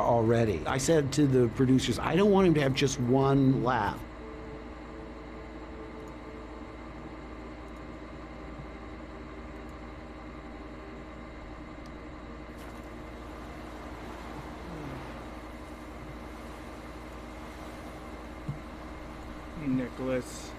already. I said to the producers, I don't want him to have just one laugh. Nicholas.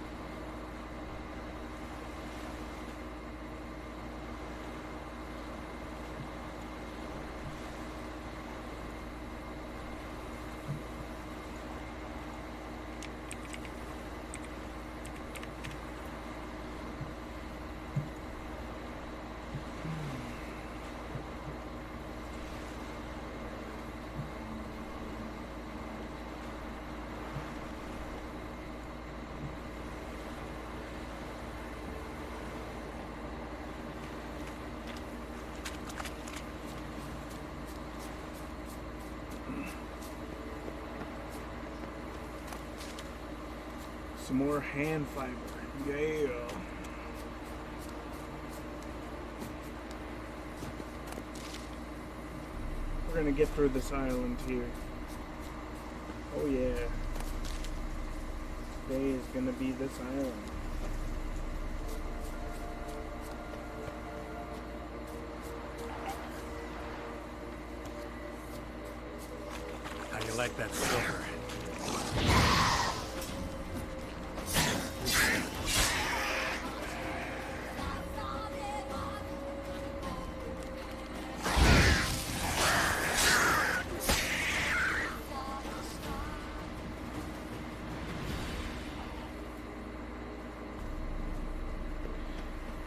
Some more hand fiber. Yeah. We're gonna get through this island here. Oh yeah. Today is gonna be this island. How do you like that silver?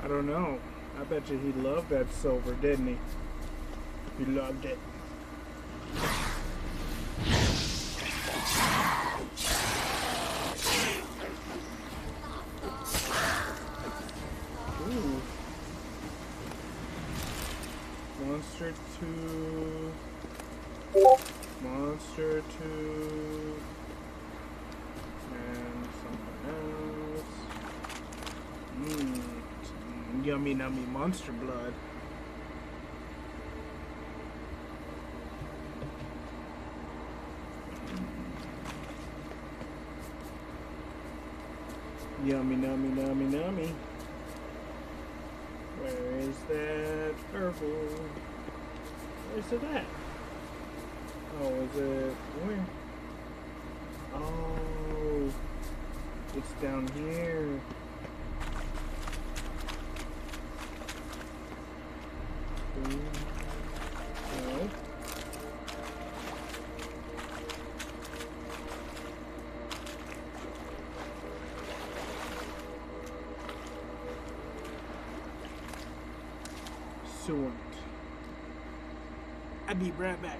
I don't know. I bet you he loved that silver, didn't he? He loved it. Ooh. Monster 2. Monster 2. And something else. Yummy nummy monster blood. Yummy nummy nummy nummy. Where is that purple? Where's it at? Oh, is it where? Oh, it's down here. Okay. Sword. I'll be right back.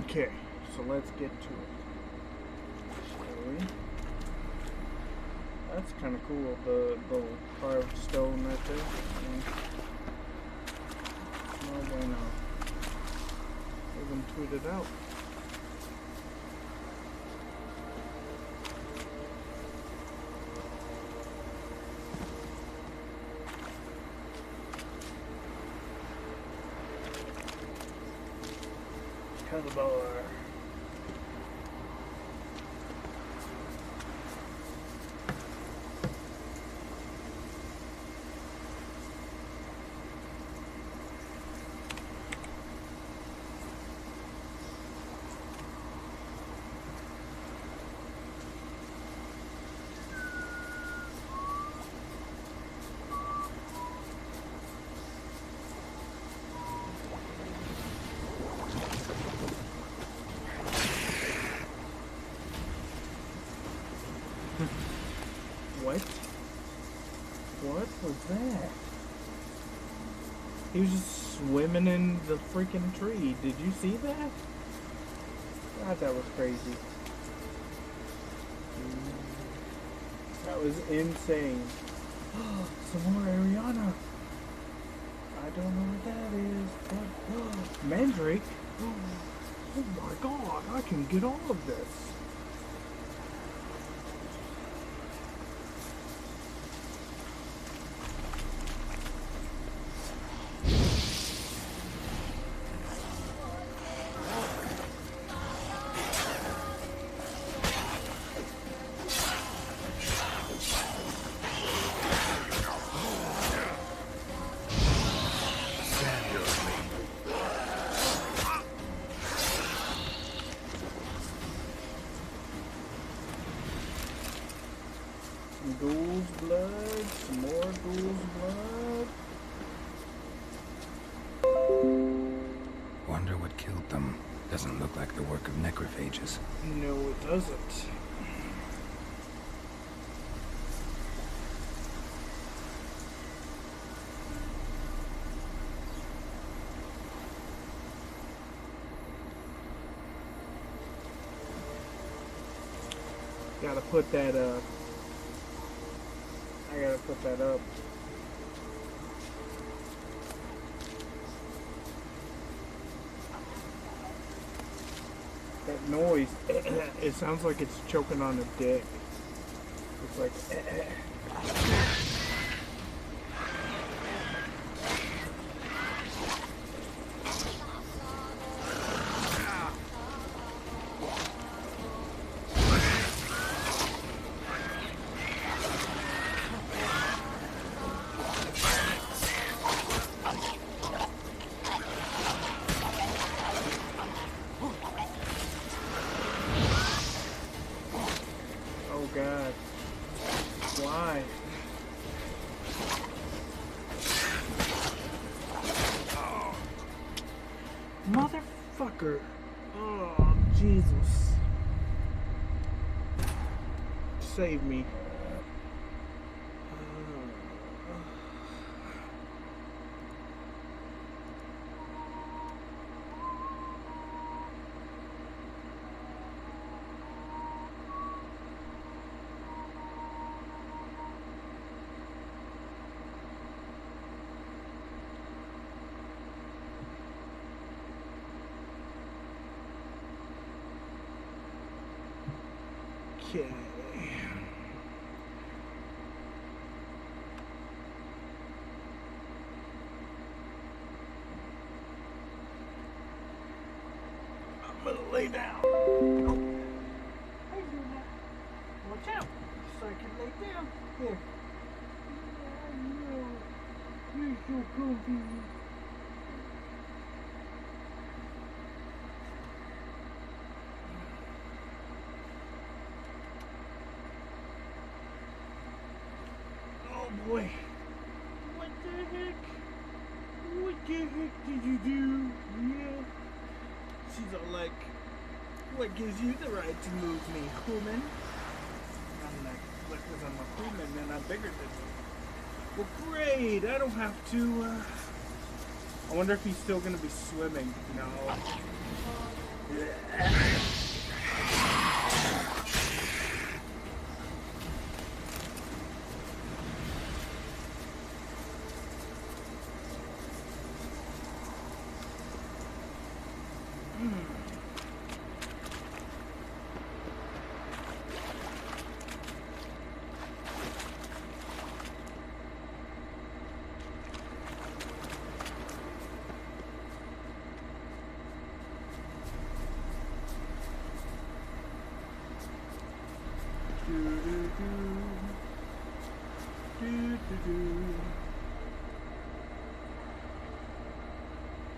Okay, so let's get to it. Shall we? That's kind of cool, the little carved stone right there. No bueno. Even tweeted out. Calabar. What? What was that? He was just swimming in the freaking tree. Did you see that? God, that was crazy. That was insane. Some more Ariana. I don't know what that is, but Mandrake. Oh my God, I can get all of this. Ghoul's blood, some more ghoul's blood. Wonder what killed them. Doesn't look like the work of necrophages. No, it doesn't. Gotta put that I gotta put that up. That noise, it sounds like it's choking on a dick. It's like, oh God, why? Motherfucker. Oh, Jesus. Save me. Okay. I'm gonna lay down. Oh. How you doing that? Watch out, so I can lay down. Here. Yeah, you're so comfy. Oh boy. What the heck? What the heck did you do? Yeah. She's all like, what gives you the right to move me, human? I'm like, what, because I'm a human and I'm bigger than you. Well, great. I don't have to, I wonder if he's still going to be swimming. No.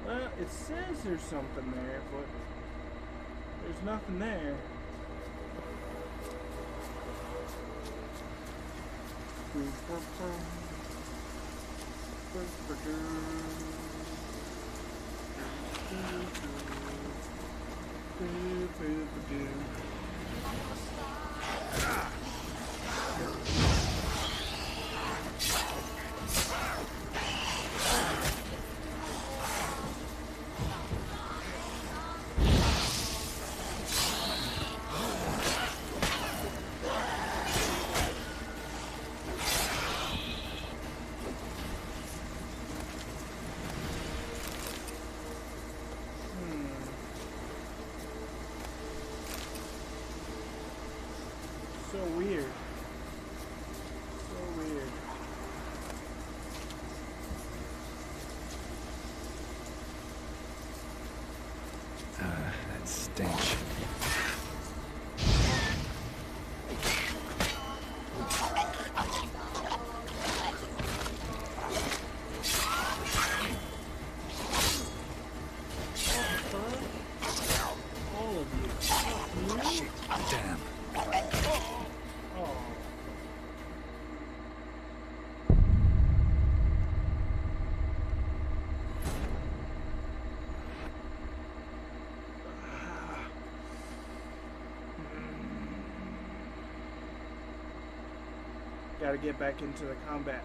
Well, it says there's something there, but there's nothing there. So weird. So weird. That stench. All of you. Shit, damn. Oh. Gotta get back into the combat.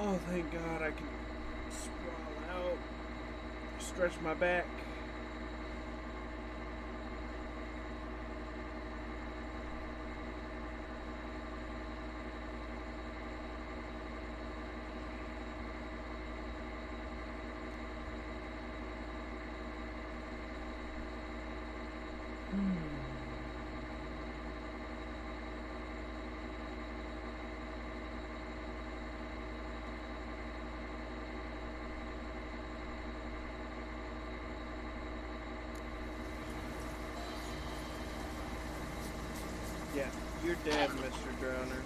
Oh, thank God I can sprawl out, stretch my back. Yeah, you're dead, Mr. Droner.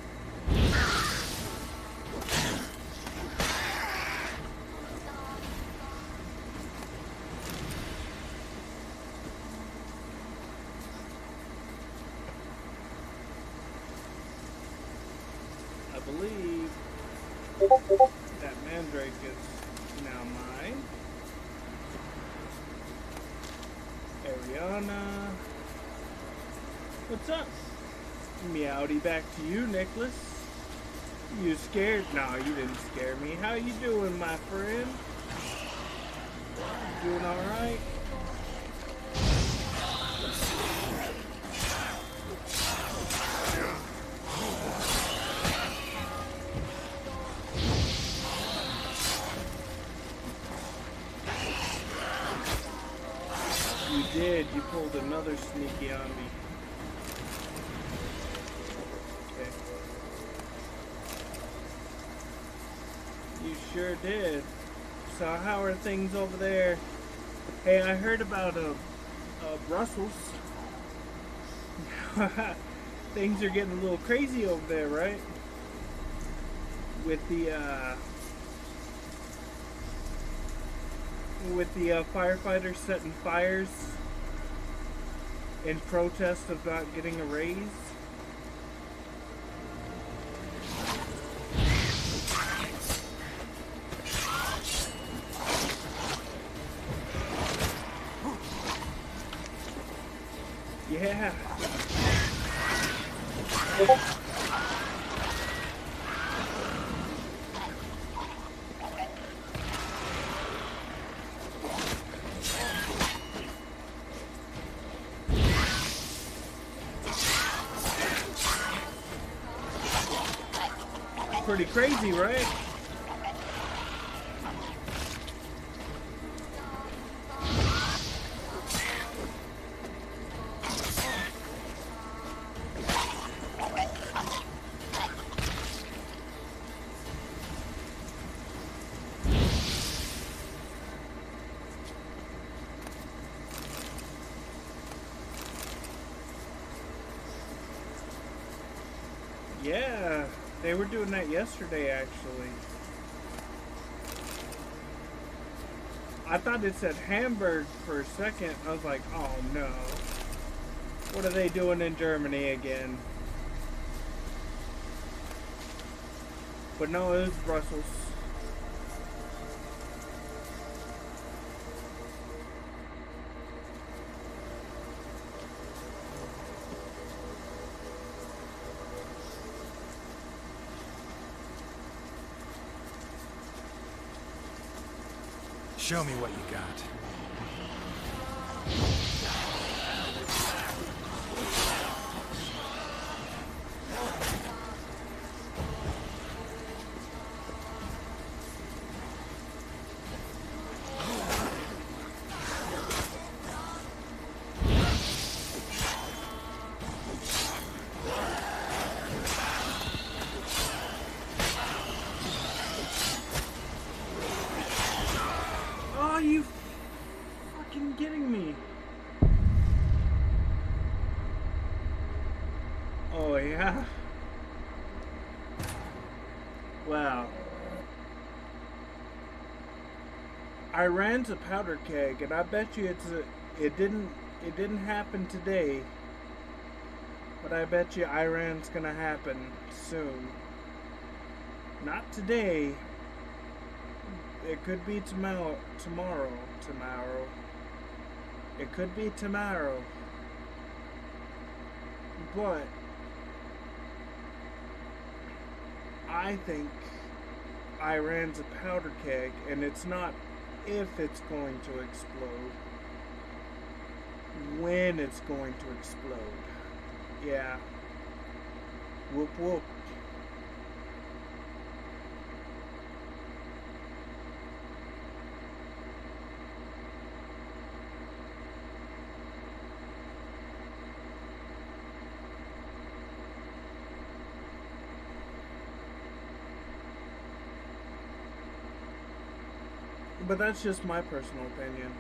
I believe that mandrake is now mine. Ariana. What's up? Meowdy back to you, Nicholas. You scared? No, you didn't scare me. How you doing, my friend? You doing alright? You did. You pulled another sneaky on me. Okay. You sure did. So how are things over there? Hey, I heard about Brussels. Things are getting a little crazy over there, right? With the firefighters setting fires in protest of not getting a raise. Yeah. Pretty crazy, right? Yeah, they were doing that yesterday, actually. I thought it said Hamburg for a second. I was like, oh no. What are they doing in Germany again? But no, it was Brussels. Show me what you got. Oh, you fucking kidding me? Oh, yeah? Wow. Iran's a powder keg, and I bet you it didn't happen today, but I bet you Iran's gonna happen soon. Not today. It could be tomorrow. It could be tomorrow. But I think Iran's a powder keg, and it's not if it's going to explode. When it's going to explode. Yeah. Whoop whoop. But that's just my personal opinion.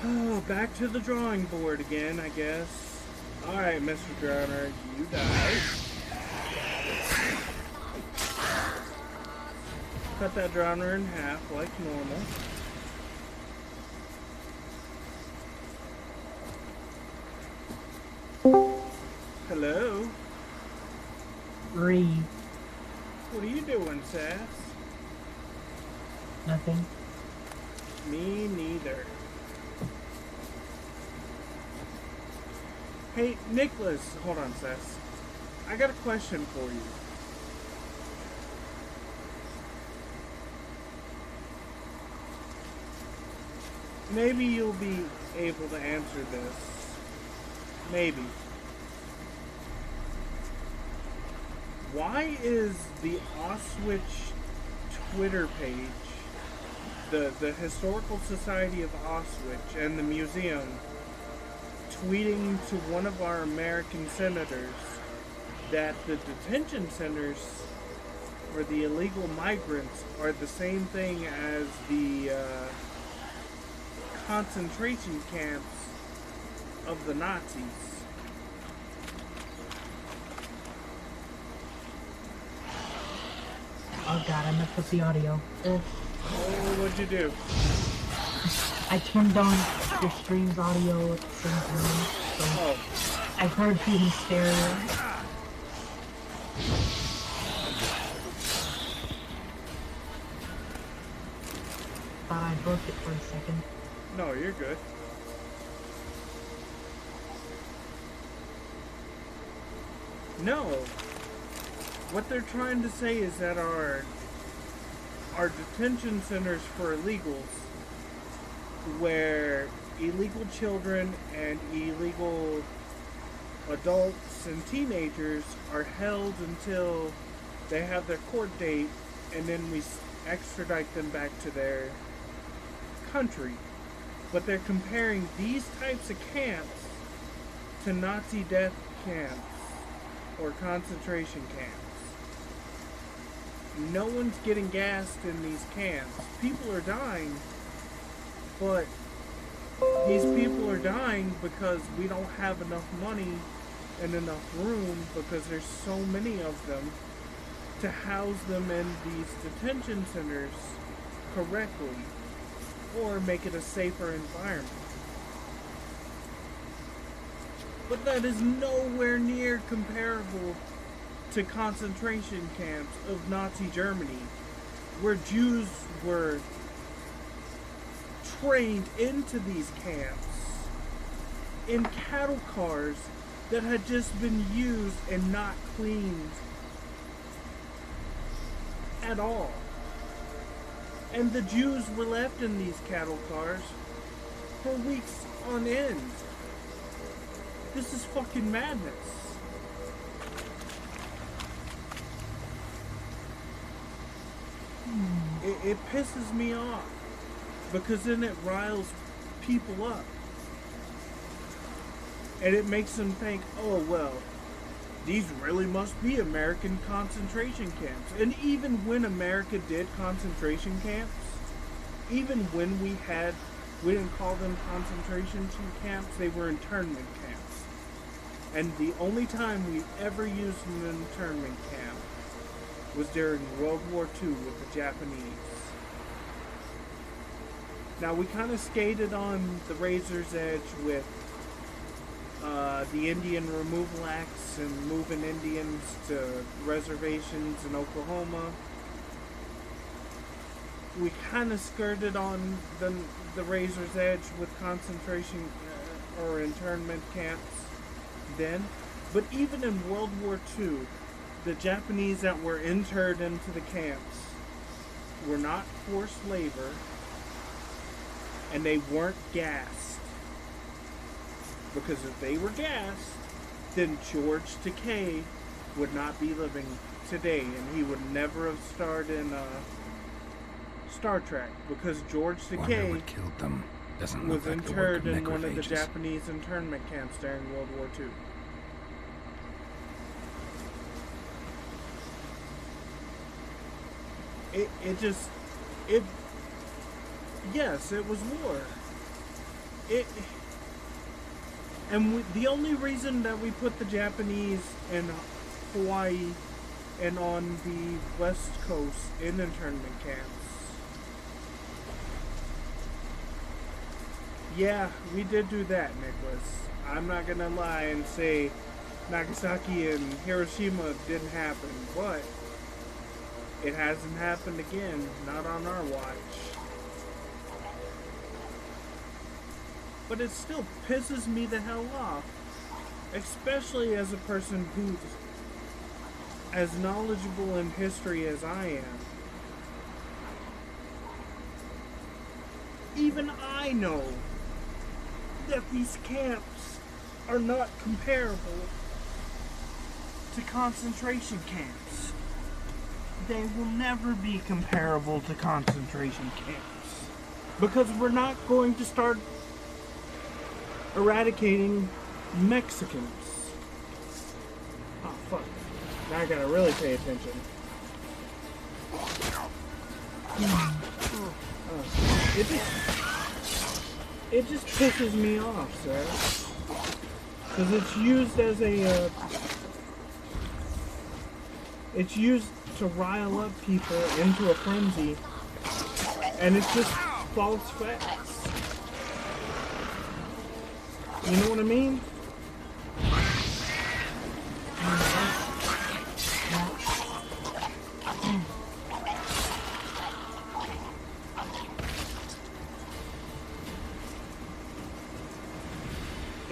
Oh, back to the drawing board again, I guess. Alright, Mr. Drowner, you die. Cut that Drowner in half like normal. Hello? Breathe. What are you doing, Sass? Nothing. Me neither. Hey, Nicholas, hold on, Sass. I got a question for you. Maybe you'll be able to answer this. Maybe. Why is the Auschwitz Twitter page, the Historical Society of Auschwitz and the museum, tweeting to one of our American senators that the detention centers for the illegal migrants are the same thing as the concentration camps of the Nazis? Oh god, I messed up the audio. Oh, what'd you do? I turned on your stream's audio at the same time, so Oh, I heard you in stereo. thought I broke it for a second. No, you're good. No. What they're trying to say is that our detention centers for illegals, where illegal children and illegal adults and teenagers are held until they have their court date, and then we extradite them back to their country. But they're comparing these types of camps to Nazi death camps or concentration camps. No one's getting gassed in these camps. People are dying, but these people are dying because we don't have enough money and enough room, because there's so many of them, to house them in these detention centers correctly or make it a safer environment. But that is nowhere near comparable to concentration camps of Nazi Germany, where Jews were trained into these camps in cattle cars that had just been used and not cleaned at all. And the Jews were left in these cattle cars for weeks on end. This is fucking madness. It pisses me off, because then it riles people up. And it makes them think, oh well, these really must be American concentration camps. And even when America did concentration camps, even when we didn't call them concentration camps, they were internment camps. And the only time we ever used an internment camp was during World War II with the Japanese. Now, we kind of skated on the razor's edge with the Indian Removal Acts and moving Indians to reservations in Oklahoma. We kind of skirted on the razor's edge with concentration or internment camps then. But even in World War II, the Japanese that were interred into the camps were not forced labor, and they weren't gassed. Because if they were gassed, then George Takei would not be living today, and he would never have starred in Star Trek, because George Takei what killed them doesn't was look like the work interred of in one of the necrophages. Japanese internment camps during World War II. Yes, it was war. The only reason that we put the Japanese in Hawaii and on the West Coast in internment camps. Yeah, we did do that, Nicholas. I'm not gonna lie and say Nagasaki and Hiroshima didn't happen, but it hasn't happened again, not on our watch. But it still pisses me the hell off, especially as a person who's as knowledgeable in history as I am. Even I know that these camps are not comparable to concentration camps. They will never be comparable to concentration camps, because we're not going to start eradicating Mexicans. Oh fuck. Now I gotta really pay attention. It just pisses me off, sir. Because it's used as it's used to rile up people into a frenzy, and it's just false facts. You know what I mean?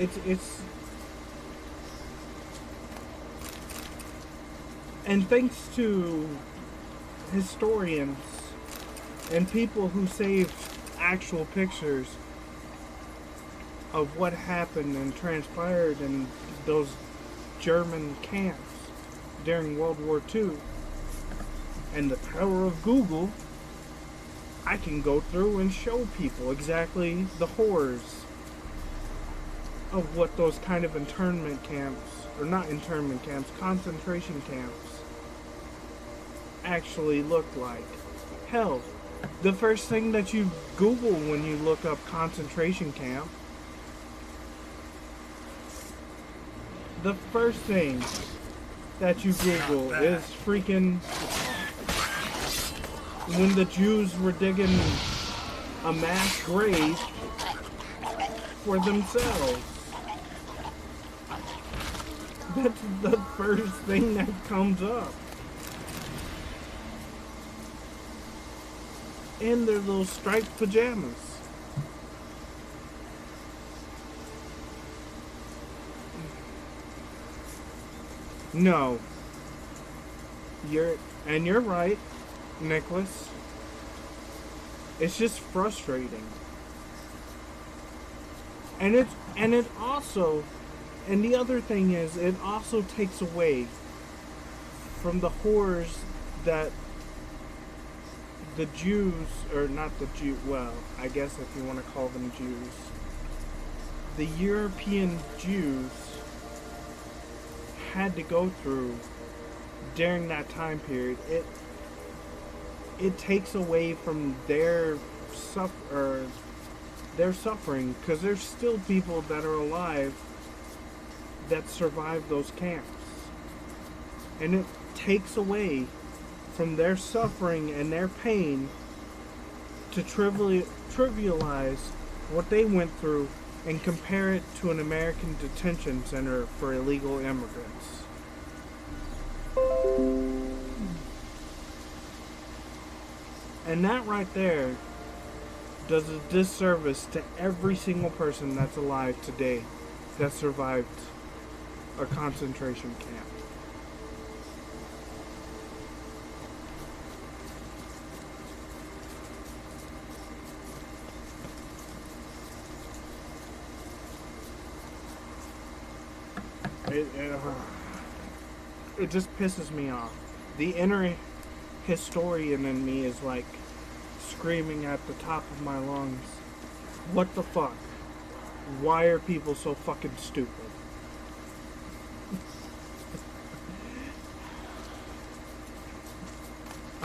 it's and thanks to historians and people who saved actual pictures of what happened and transpired in those German camps during World War II, and the power of Google, I can go through and show people exactly the horrors of what those kind of internment camps, or not internment camps, concentration camps actually looked like. Hell, the first thing that you Google when you look up concentration camp, the first thing that you Google is freaking when the Jews were digging a mass grave for themselves. That's the first thing that comes up. In their little striped pajamas. No. You're right, Nicholas. It's just frustrating. And it also, and the other thing is, it also takes away from the horrors that the Jews, or not the Jew, well, I guess if you want to call them Jews, the European Jews had to go through during that time period. It takes away from their suffering, because there's still people that are alive that survived those camps, and it takes away from their suffering and their pain to trivialize what they went through and compare it to an American detention center for illegal immigrants. And that right there does a disservice to every single person that's alive today that survived a concentration camp. It just pisses me off. The inner historian in me is like screaming at the top of my lungs, what the fuck? Why are people so fucking stupid?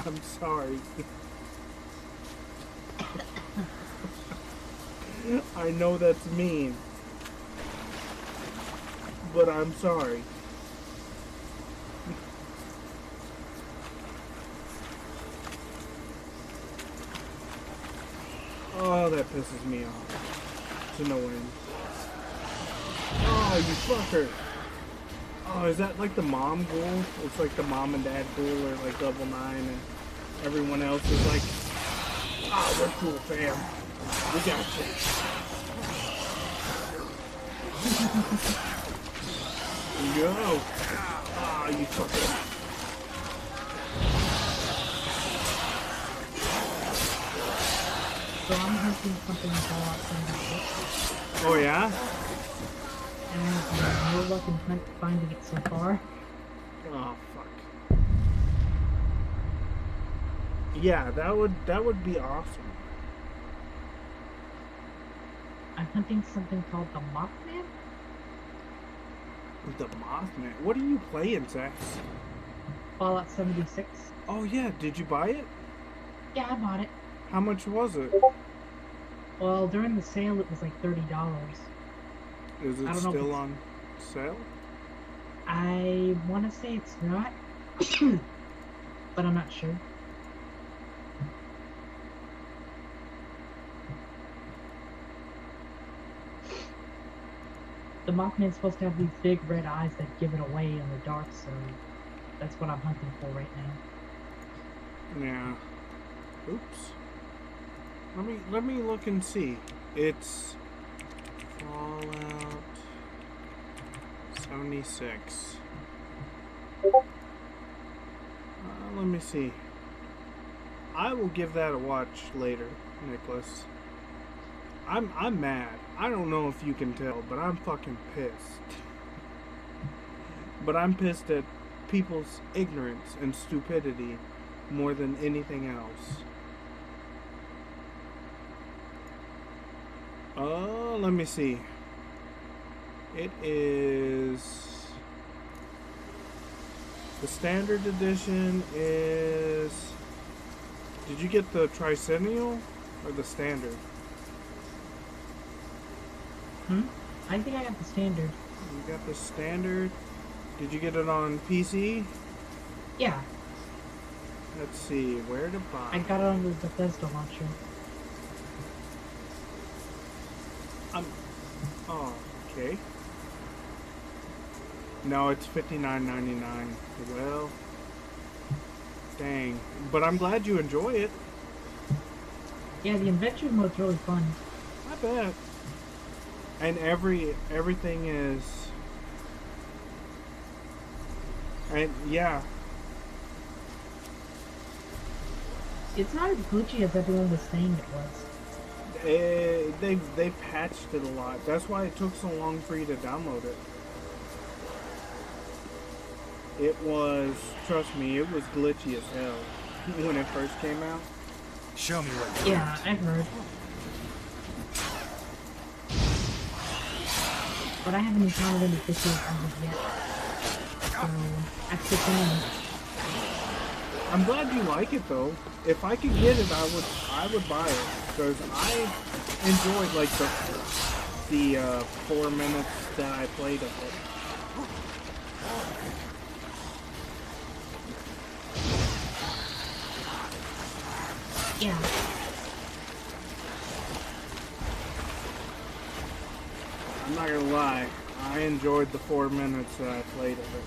I'm sorry. I know that's mean, but I'm sorry. Oh, that pisses me off to no end. Oh, you fucker. Oh, is that like the mom ghoul? It's like the mom and dad ghoul, or like Double Nine, and everyone else is like, ah, we're cool, fam. We got you. Yo. Ah, you fucker. So I'm hunting something in Fallout 76. Oh yeah? And no luck in finding it so far. Oh fuck. Yeah, that would be awesome. I'm hunting something called the Mothman. The Mothman? What are you playing, Zach? Fallout 76. Oh yeah, did you buy it? Yeah, I bought it. How much was it? Well, during the sale it was like $30. Is it still on sale? I want to say it's not, but I'm not sure. The Mothman's supposed to have these big red eyes that give it away in the dark, so that's what I'm hunting for right now. Yeah. Oops. Let me look and see. It's Fallout 76. Let me see. I will give that a watch later, Nicholas. I'm mad. I don't know if you can tell, but I'm fucking pissed. But I'm pissed at people's ignorance and stupidity more than anything else. Let me see. It is... The standard edition is... Did you get the Tricentennial or the standard? I think I got the standard. You got the standard. Did you get it on PC? Yeah, Let's see, where to buy? I got it on the Bethesda launcher. Oh, okay. No, it's $59.99. Well, dang. But I'm glad you enjoy it. Yeah, the adventure mode's really fun. I bet. And everything is... And yeah, It's not as glitchy as everyone was saying it was. they patched it a lot. That's why it took so long for you to download it. It was, trust me, it was glitchy as hell when it first came out. Show me what you Yeah, I've heard. But I haven't encountered any issues as of yet. So, that's the thing. I'm glad you like it though. If I could get it, I would buy it because I enjoyed like the 4 minutes that I played of it. Yeah. I'm not gonna lie, I enjoyed the 4 minutes that I played of it.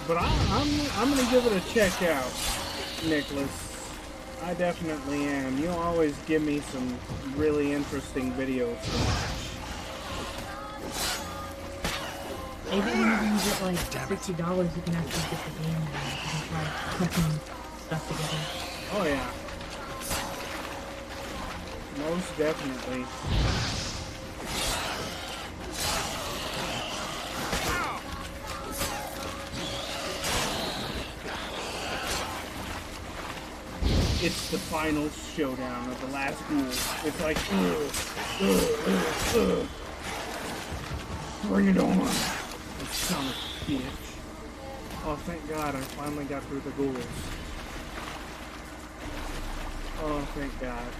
But I'm gonna give it a check out, Nicholas. I definitely am. You always give me some really interesting videos to watch. Maybe when you get like $60, you can actually get the game and you can try putting stuff together. Oh yeah. Most definitely. It's the final showdown of the last duel. It's like, bring it on. You son of a bitch. Oh, thank God, I finally got through the ghouls. Oh, thank God.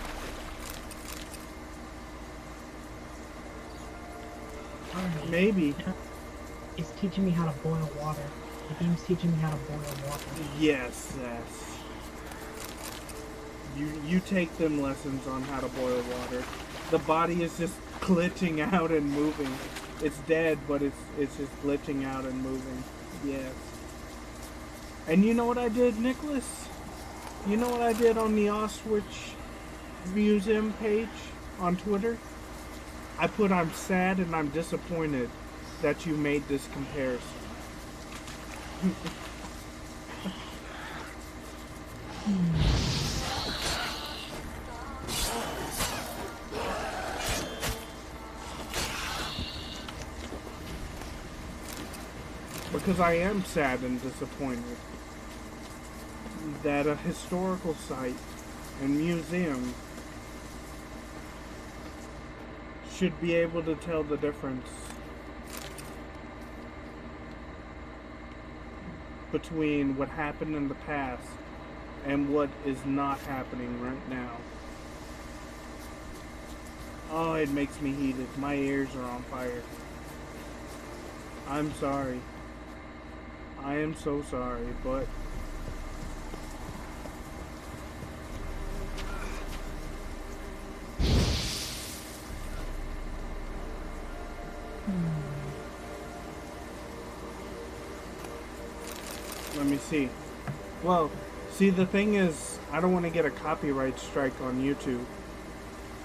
Alright. Maybe. It's teaching me how to boil water. The game's teaching me how to boil water. Yes, yes. You take them lessons on how to boil water. The body is just glitching out and moving. It's dead, but it's just glitching out and moving. Yes. And you know what I did, Nicholas? You know what I did on the Auschwitz Museum page on Twitter? I put, I'm sad and I'm disappointed that you made this comparison. Because I am sad and disappointed that a historical site and museum should be able to tell the difference between what happened in the past and what is not happening right now. Oh, it makes me heated. My ears are on fire. I'm sorry. I am so sorry, but let me see. Well, see, the thing is, I don't want to get a copyright strike on YouTube.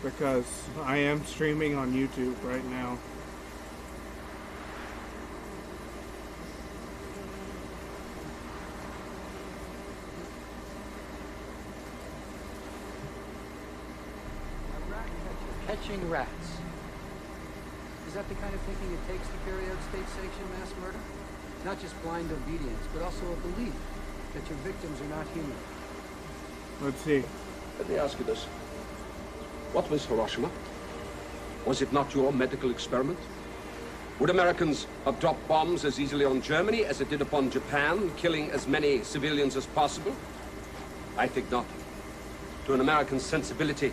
because I am streaming on YouTube right now. Catching rats. Is that the kind of thinking it takes to carry out state-sanctioned mass murder? Not just blind obedience, but also a belief that your victims are not human. Let's see. Let me ask you this. What was Hiroshima? Was it not your medical experiment? Would Americans have dropped bombs as easily on Germany as it did upon Japan, killing as many civilians as possible? I think not. To an American sensibility,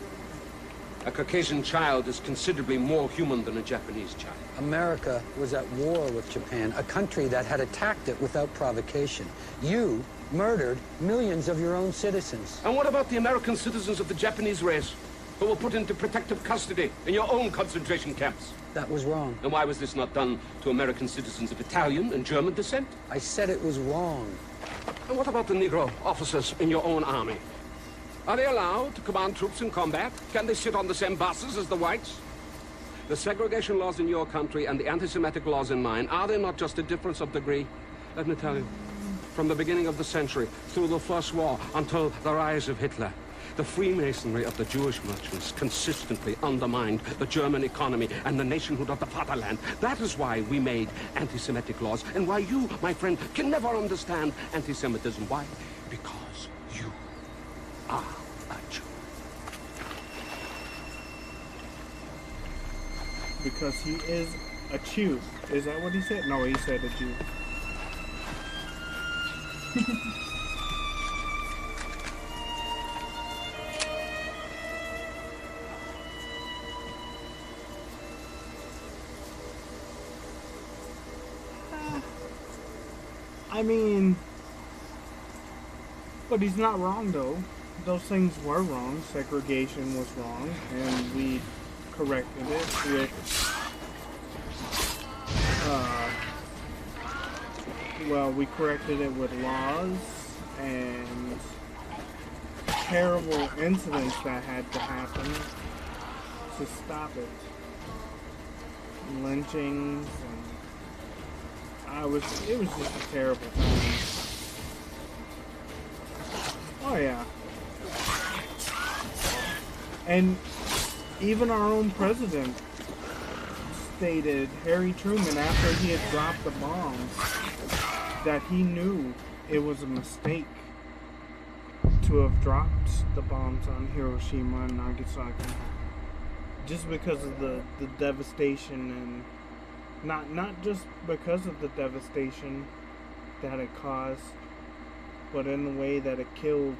a Caucasian child is considerably more human than a Japanese child. America was at war with Japan, a country that had attacked it without provocation. You murdered millions of your own citizens. And what about the American citizens of the Japanese race who were put into protective custody in your own concentration camps? That was wrong. And why was this not done to American citizens of Italian and German descent? I said it was wrong. And what about the Negro officers in your own army? Are they allowed to command troops in combat? Can they sit on the same buses as the whites? The segregation laws in your country and the anti-Semitic laws in mine, are they not just a difference of degree? Let me tell you, from the beginning of the century, through the First War, until the rise of Hitler, the Freemasonry of the Jewish merchants consistently undermined the German economy and the nationhood of the fatherland. That is why we made anti-Semitic laws, and why you, my friend, can never understand anti-Semitism. Why? Because you are a Jew. Because he is a Jew. Is that what he said? No, he said a Jew. I mean, but he's not wrong though. Those things were wrong. Segregation was wrong, and we corrected it with, well, we corrected it with laws and terrible incidents that had to happen to stop it. Lynchings, and it was just a terrible time. Oh yeah. And even our own president stated, Harry Truman, after he had dropped the bombs, that he knew it was a mistake to have dropped the bombs on Hiroshima and Nagasaki. Just because of the devastation, and not just because of the devastation that it caused, but in the way that it killed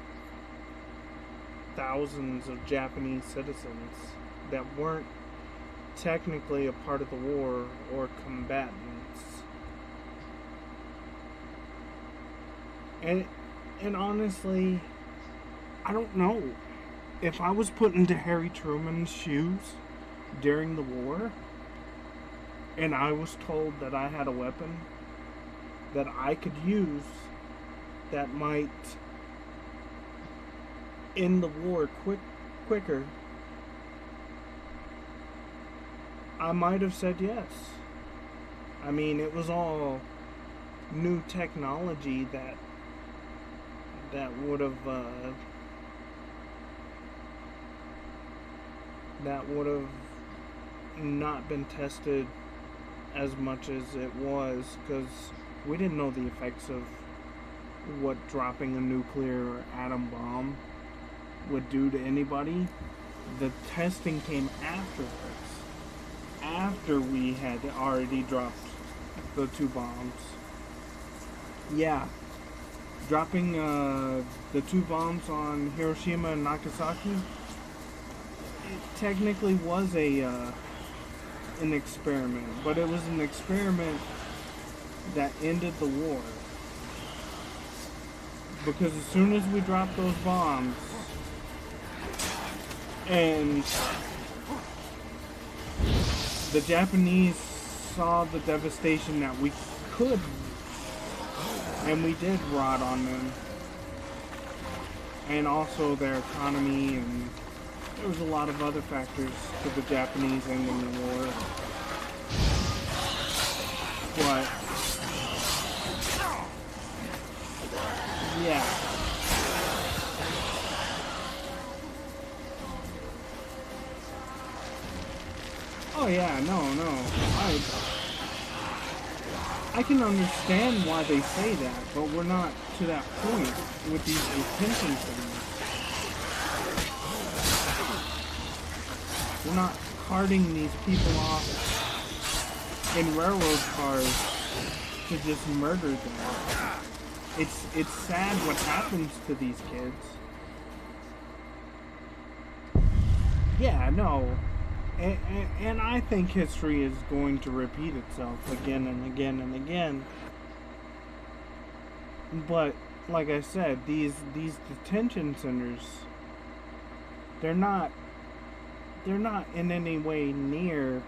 thousands of Japanese citizens that weren't technically a part of the war or combatants. And honestly, I don't know. If I was put into Harry Truman's shoes during the war, and I was told that I had a weapon that I could use that might end the war quicker, I might have said yes. I mean, it was all new technology that would have not been tested as much as it was, because we didn't know the effects of what dropping a nuclear atom bomb would do to anybody. The testing came afterwards, after we had already dropped the 2 bombs. Yeah, dropping the 2 bombs on Hiroshima and Nagasaki, it technically was an experiment, but it was an experiment that ended the war. Because as soon as we dropped those bombs, and the Japanese saw the devastation that we could, and we did rot on them, and also their economy and there was a lot of other factors to the Japanese ending the war. But yeah. Oh yeah, no. I can understand why they say that, but we're not to that point with these detention centers. We're not carting these people off in railroad cars to just murder them. It's sad what happens to these kids. Yeah, no. And I think history is going to repeat itself again and again and again. But like I said, these detention centers, they're not in any way near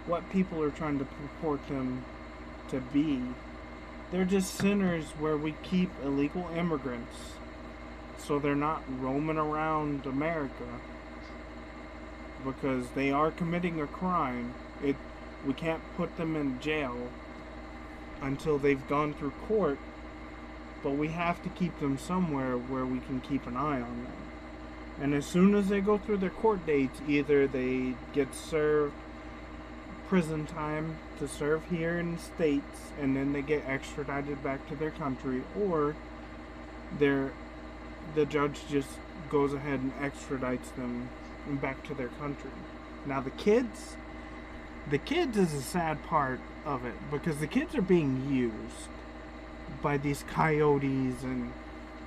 what people are trying to purport them to be. They're just centers where we keep illegal immigrants so they're not roaming around America, because they are committing a crime. We can't put them in jail until they've gone through court, but we have to keep them somewhere where we can keep an eye on them. And as soon as they go through their court dates, either they get served prison time to serve here in the States, and then they get extradited back to their country, or the judge just goes ahead and extradites them back to their country. Now the kids is a sad part of it, because the kids are being used by these coyotes and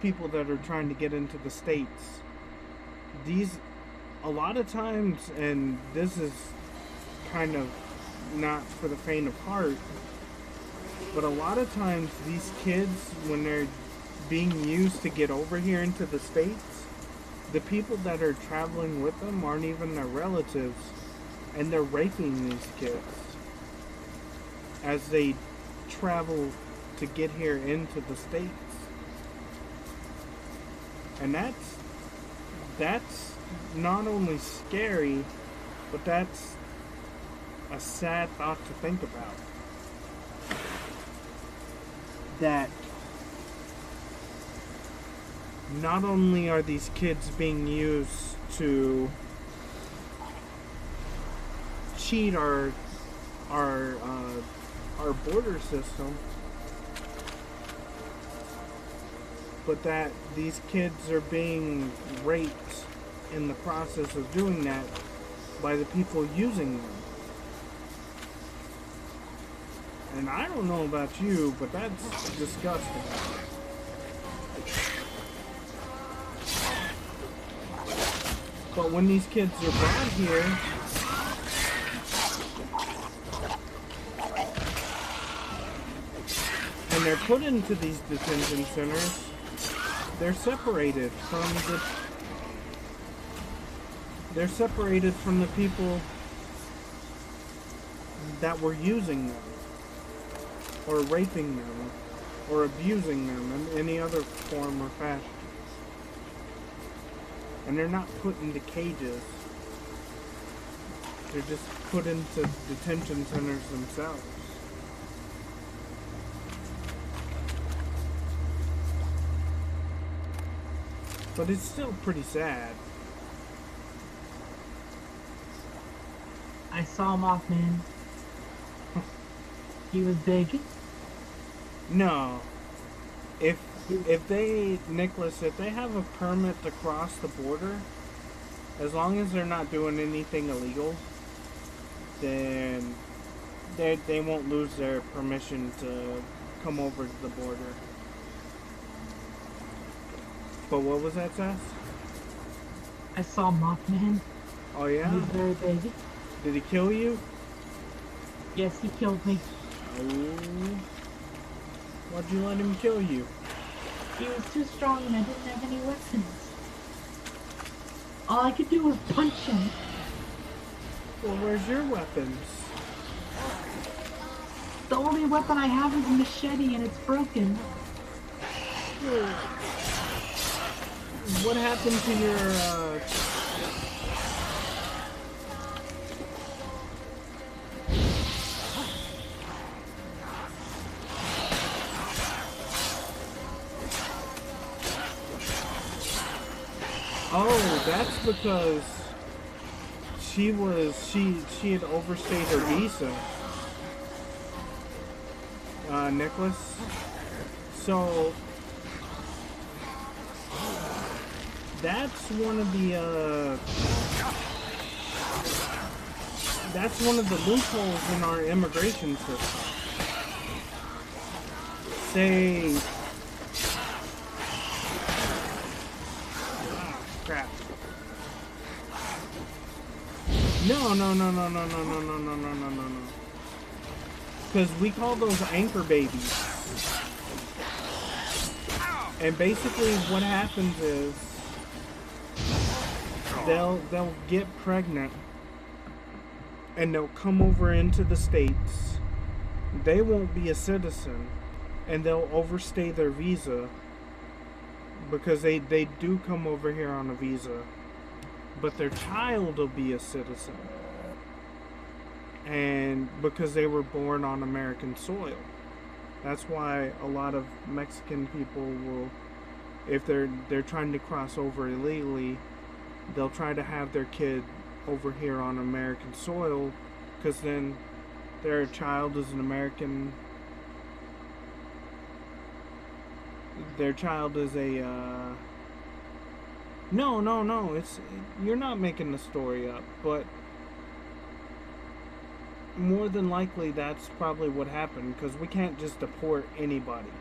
people that are trying to get into the States. A lot of times, and this is kind of not for the faint of heart, but a lot of times these kids, when they're being used to get over here into the States, the people that are traveling with them aren't even their relatives, and they're raping these kids as they travel to get here into the States. And that's not only scary, but that's a sad thought to think about. That not only are these kids being used to cheat our border system, but that these kids are being raped in the process of doing that by the people using them. And I don't know about you, but that's disgusting. But when these kids are brought here, and they're put into these detention centers, they're separated from the people that were using them, or raping them, or abusing them in any other form or fashion. And they're not put into cages. They're just put into detention centers themselves. But it's still pretty sad. I saw Mothman. He was big. No. If they have a permit to cross the border, as long as they're not doing anything illegal, then they won't lose their permission to come over to the border. But what was that, Sass? I saw Mothman. Oh yeah? He was very big. Did he kill you? Yes, he killed me. Oh. Why'd you let him kill you? He was too strong and I didn't have any weapons. All I could do was punch him. Well, where's your weapons? The only weapon I have is a machete and it's broken. what happened to your Oh, that's because she had overstayed her visa. Nicholas. So that's one of the loopholes in our immigration system. Say, crap. No. Because we call those anchor babies. And basically what happens is they'll get pregnant and they'll come over into the States. They won't be a citizen and they'll overstay their visa because they do come over here on a visa, but their child will be a citizen, and because they were born on American soil. That's why a lot of Mexican people will, if they're trying to cross over illegally, they'll try to have their kid over here on American soil, because then their child is an American. Their child is a no, you're not making the story up, but more than likely that's probably what happened, because we can't just deport anybody.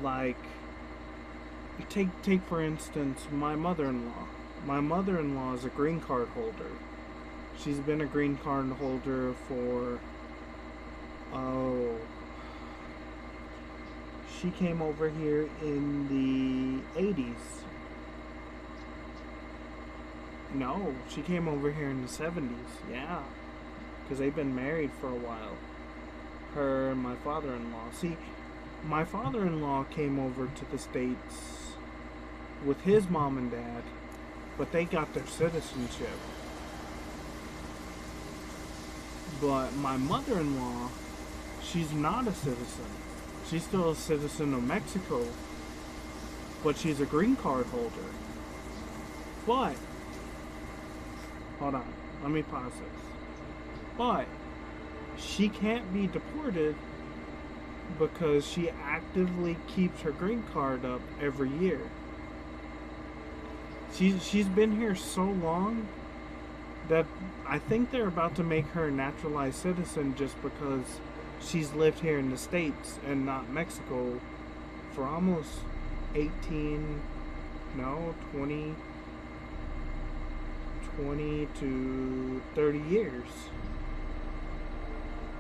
Like, take for instance my mother-in-law. My mother-in-law is a green card holder. She's been a green card holder for she came over here in the 80s. No, she came over here in the 70s, yeah. Because they've been married for a while. Her and my father-in-law. See, my father-in-law came over to the States with his mom and dad, but they got their citizenship. But my mother-in-law, she's not a citizen. She's still a citizen of Mexico, but she's a green card holder. But, hold on, let me pause this. But, she can't be deported because she actively keeps her green card up every year. She's been here so long that I think they're about to make her a naturalized citizen just because she's lived here in the States and not Mexico for almost 20 to 30 years.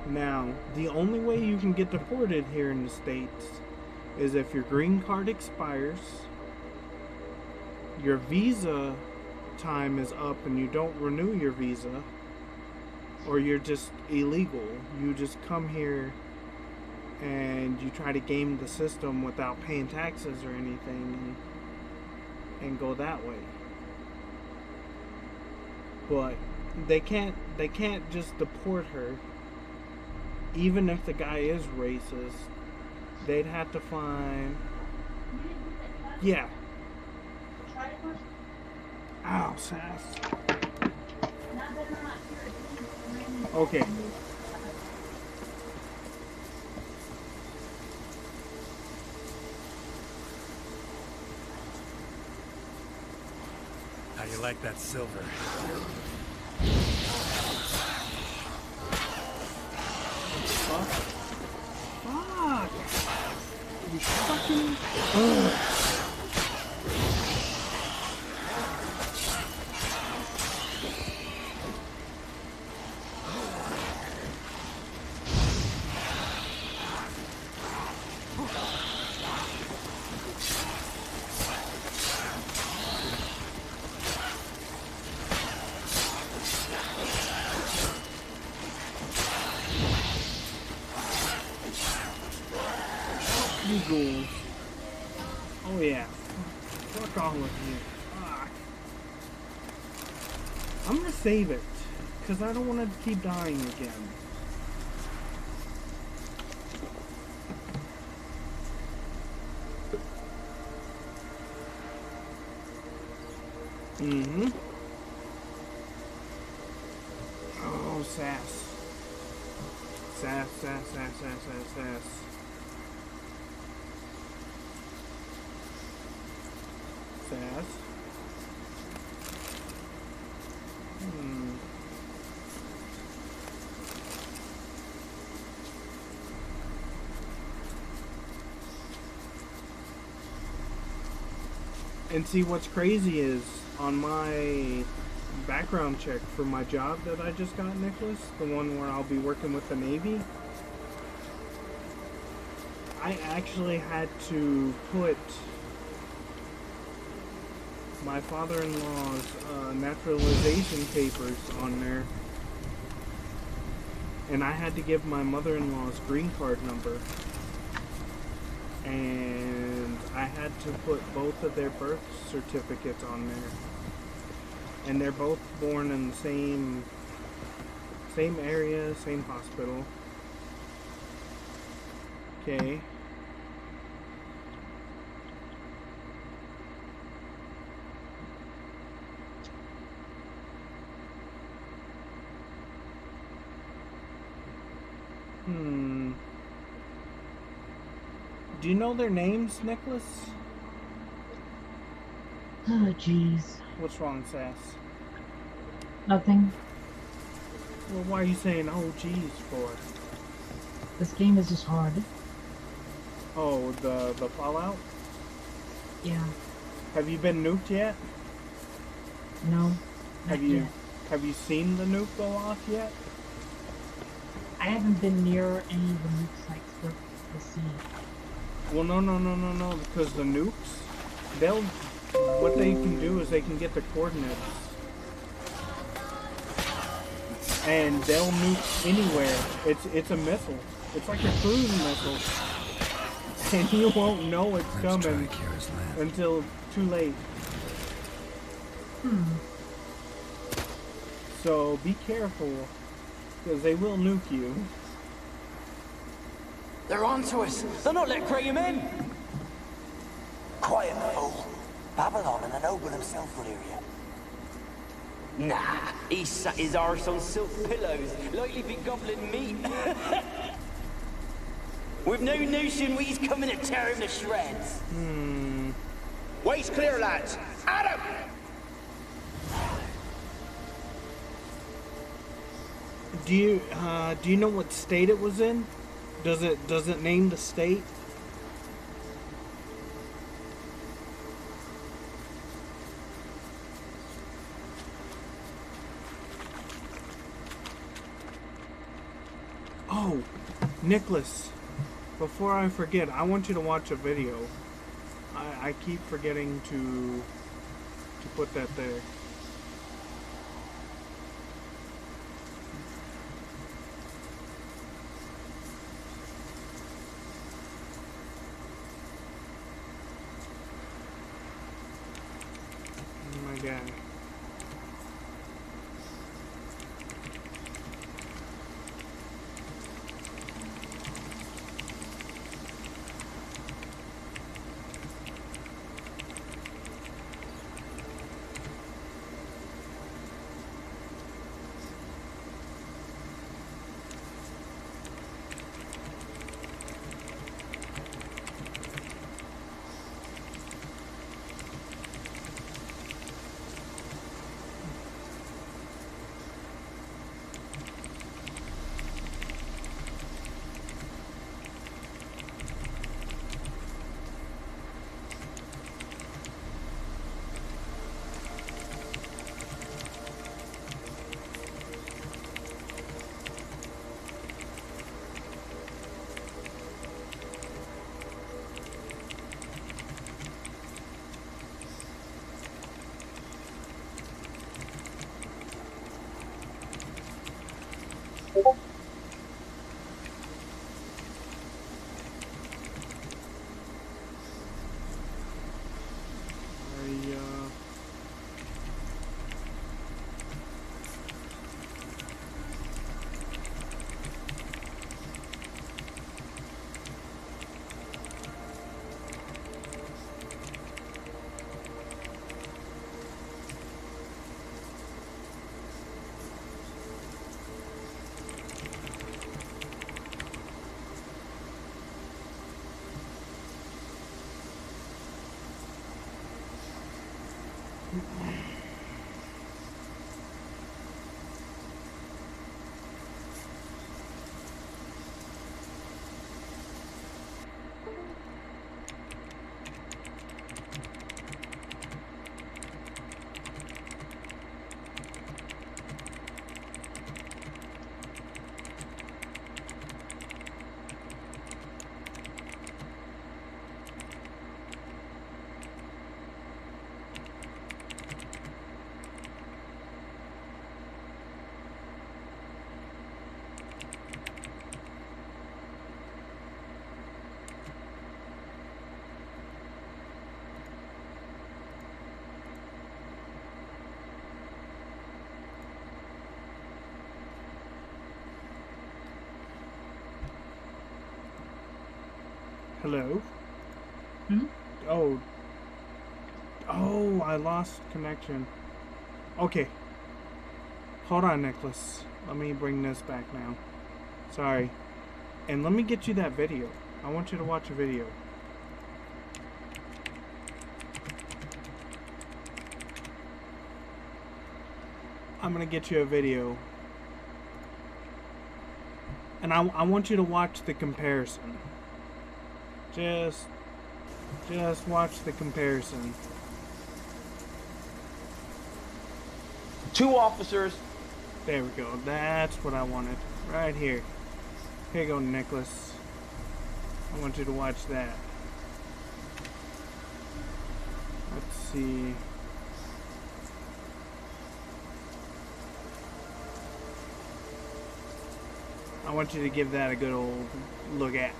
Now, the only way you can get deported here in the States is if your green card expires, your visa time is up and you don't renew your visa, or you're just illegal. You just come here and you try to game the system without paying taxes or anything and go that way. But they can't just deport her. Even if the guy is racist, they'd have to find... Yeah. Ow, sass. Okay. How you like that silver? Fuck! You fucking... Ugh. Oh yeah. Fuck all of you. Fuck. I'm gonna save it. Because I don't want to keep dying again. Mm-hmm. Oh, sass. Sass, sass, sass, sass, sass, sass. Sass. And see, what's crazy is, on my background check for my job that I just got, Nicholas, the one where I'll be working with the Navy, I actually had to put my father-in-law's naturalization papers on there, and I had to give my mother-in-law's green card number, and I had to put both of their birth certificates on there, and they're both born in the same area, same hospital. Okay. Do you know their names, Nicholas? Oh, jeez. What's wrong, Sass? Nothing. Well, why are you saying "oh geez" for? This game is just hard. Oh, the Fallout? Yeah. Have you been nuked yet? No. Not yet. Have you seen the nuke go off yet? I haven't been near any of the nuke sites to see. Well, no, because the nukes, what they can do is they can get the coordinates, and they'll nuke anywhere. It's a missile. It's like a cruise missile, and you won't know it's coming until too late. So be careful, because they will nuke you. They're onto us. They're not letting Graham in. Quiet, fool. Babylon and the noble himself will hear you. Nah, he sat his arse on silk pillows, likely be gobbling meat. With no notion he's coming to tear him to shreds. Way's clear, lads. Adam! Do you know what state it was in? Does it name the state? Oh, Nicholas, before I forget, I want you to watch a video. I keep forgetting to put that there. Oh my God. Hello? Hmm? Oh. Oh, I lost connection. Okay. Hold on, Nicholas. Let me bring this back now. Sorry. And let me get you that video. I want you to watch a video. I'm gonna get you a video. And I want you to watch the comparison. Just watch the comparison. 2 officers. There we go. That's what I wanted. Right here. Here you go, Nicholas. I want you to watch that. Let's see. I want you to give that a good old look at.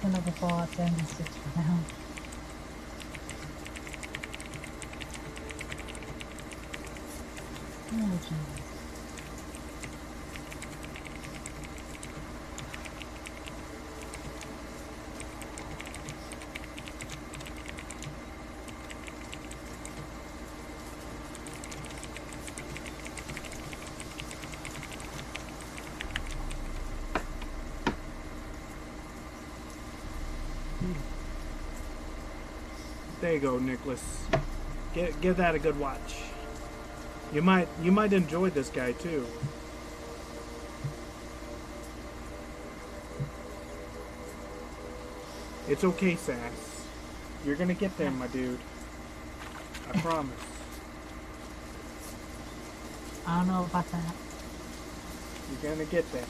Another Fallout 76 for now. Oh, jeez. There you go, Nicholas. Give that a good watch. You might enjoy this guy too. It's okay, Sass. You're gonna get there, my dude. I promise. I don't know about that. You're gonna get there.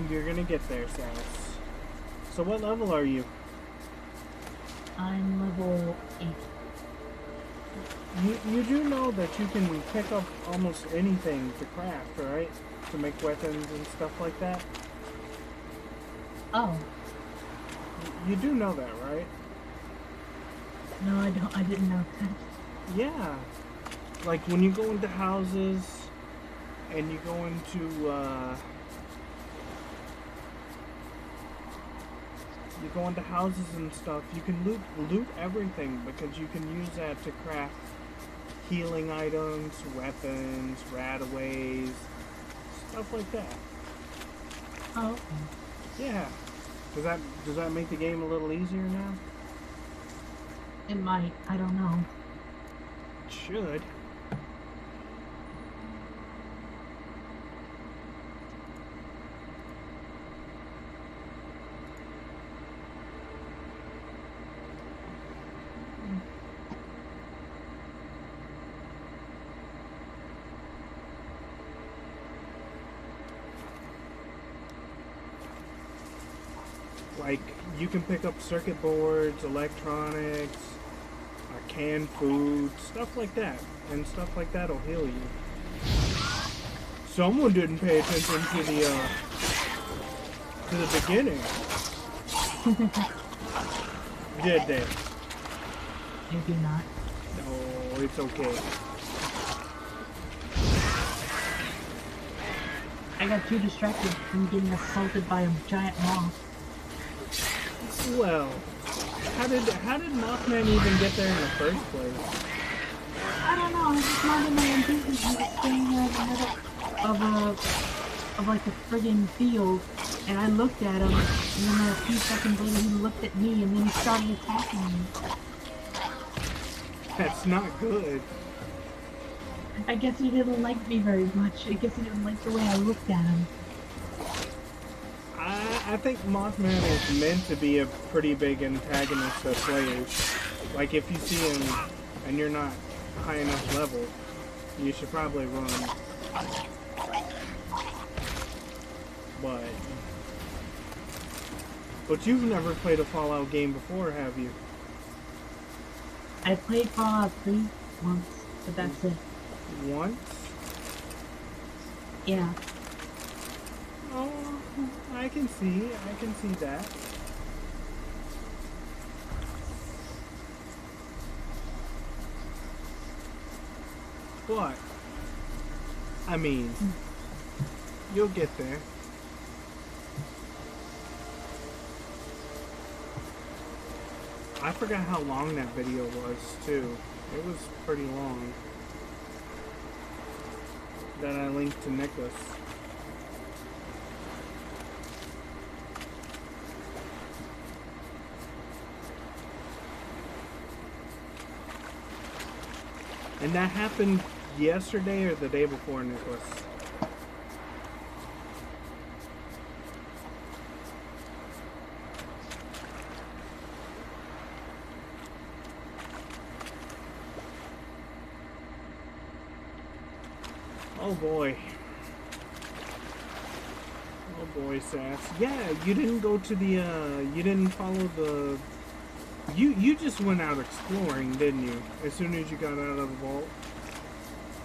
You're gonna get there, Sass. So what level are you? I'm level 8. You do know that you can pick up almost anything to craft, right? To make weapons and stuff like that? Oh, You do know that, right? no, I don't. I didn't know that. Yeah. Like when you go into houses and you go into houses and stuff, you can loot everything because you can use that to craft healing items, weapons, rataways, stuff like that. Oh, okay. Yeah. Does that make the game a little easier now? It might. I don't know. It should. Like, you can pick up circuit boards, electronics, canned food, stuff like that. And stuff like that will heal you. Someone didn't pay attention to the beginning. Did they? Maybe not. No, it's okay. I got too distracted from getting assaulted by a giant moth. Well, how did Mothman even get there in the first place? I don't know, I was just minding my own business. He was standing there in the middle of like a friggin' field, and I looked at him, and then a few seconds later he looked at me, and then he started attacking me. That's not good. I guess he didn't like me very much. I guess he didn't like the way I looked at him. I think Mothman is meant to be a pretty big antagonist to players. Like, if you see him and you're not high enough level, you should probably run. But you've never played a Fallout game before, have you? I played Fallout 3 once, but that's it. Once? Yeah. Oh, I can see that. But, I mean, you'll get there. I forgot how long that video was, too. It was pretty long. That I linked to Nicholas. And that happened yesterday or the day before, Nicholas? Oh boy. Oh boy, Sass. Yeah, you didn't go to the, you didn't follow the... You just went out exploring, didn't you? As soon as you got out of the vault?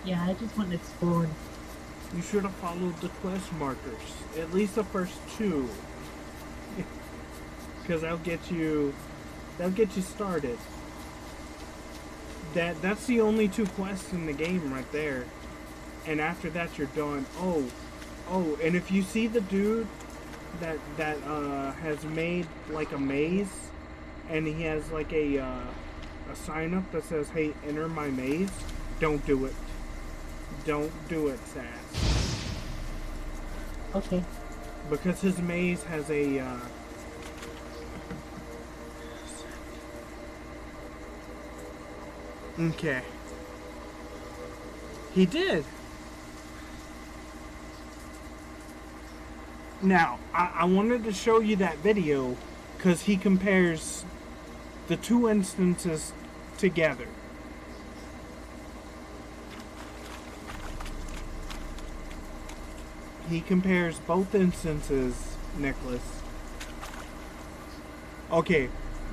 Yeah, I just went and explored. You should have followed the quest markers. At least the first two. Because that'll get you started. That's the only two quests in the game right there. And after that you're done. Oh, and if you see the dude that has made like a maze, and he has like a sign up that says, "Hey, enter my maze," don't do it. Don't do it, Sass. Okay. Because his maze has a okay. He did. Now, I wanted to show you that video because he compares the two instances together. He compares both instances, Nicholas. Okay,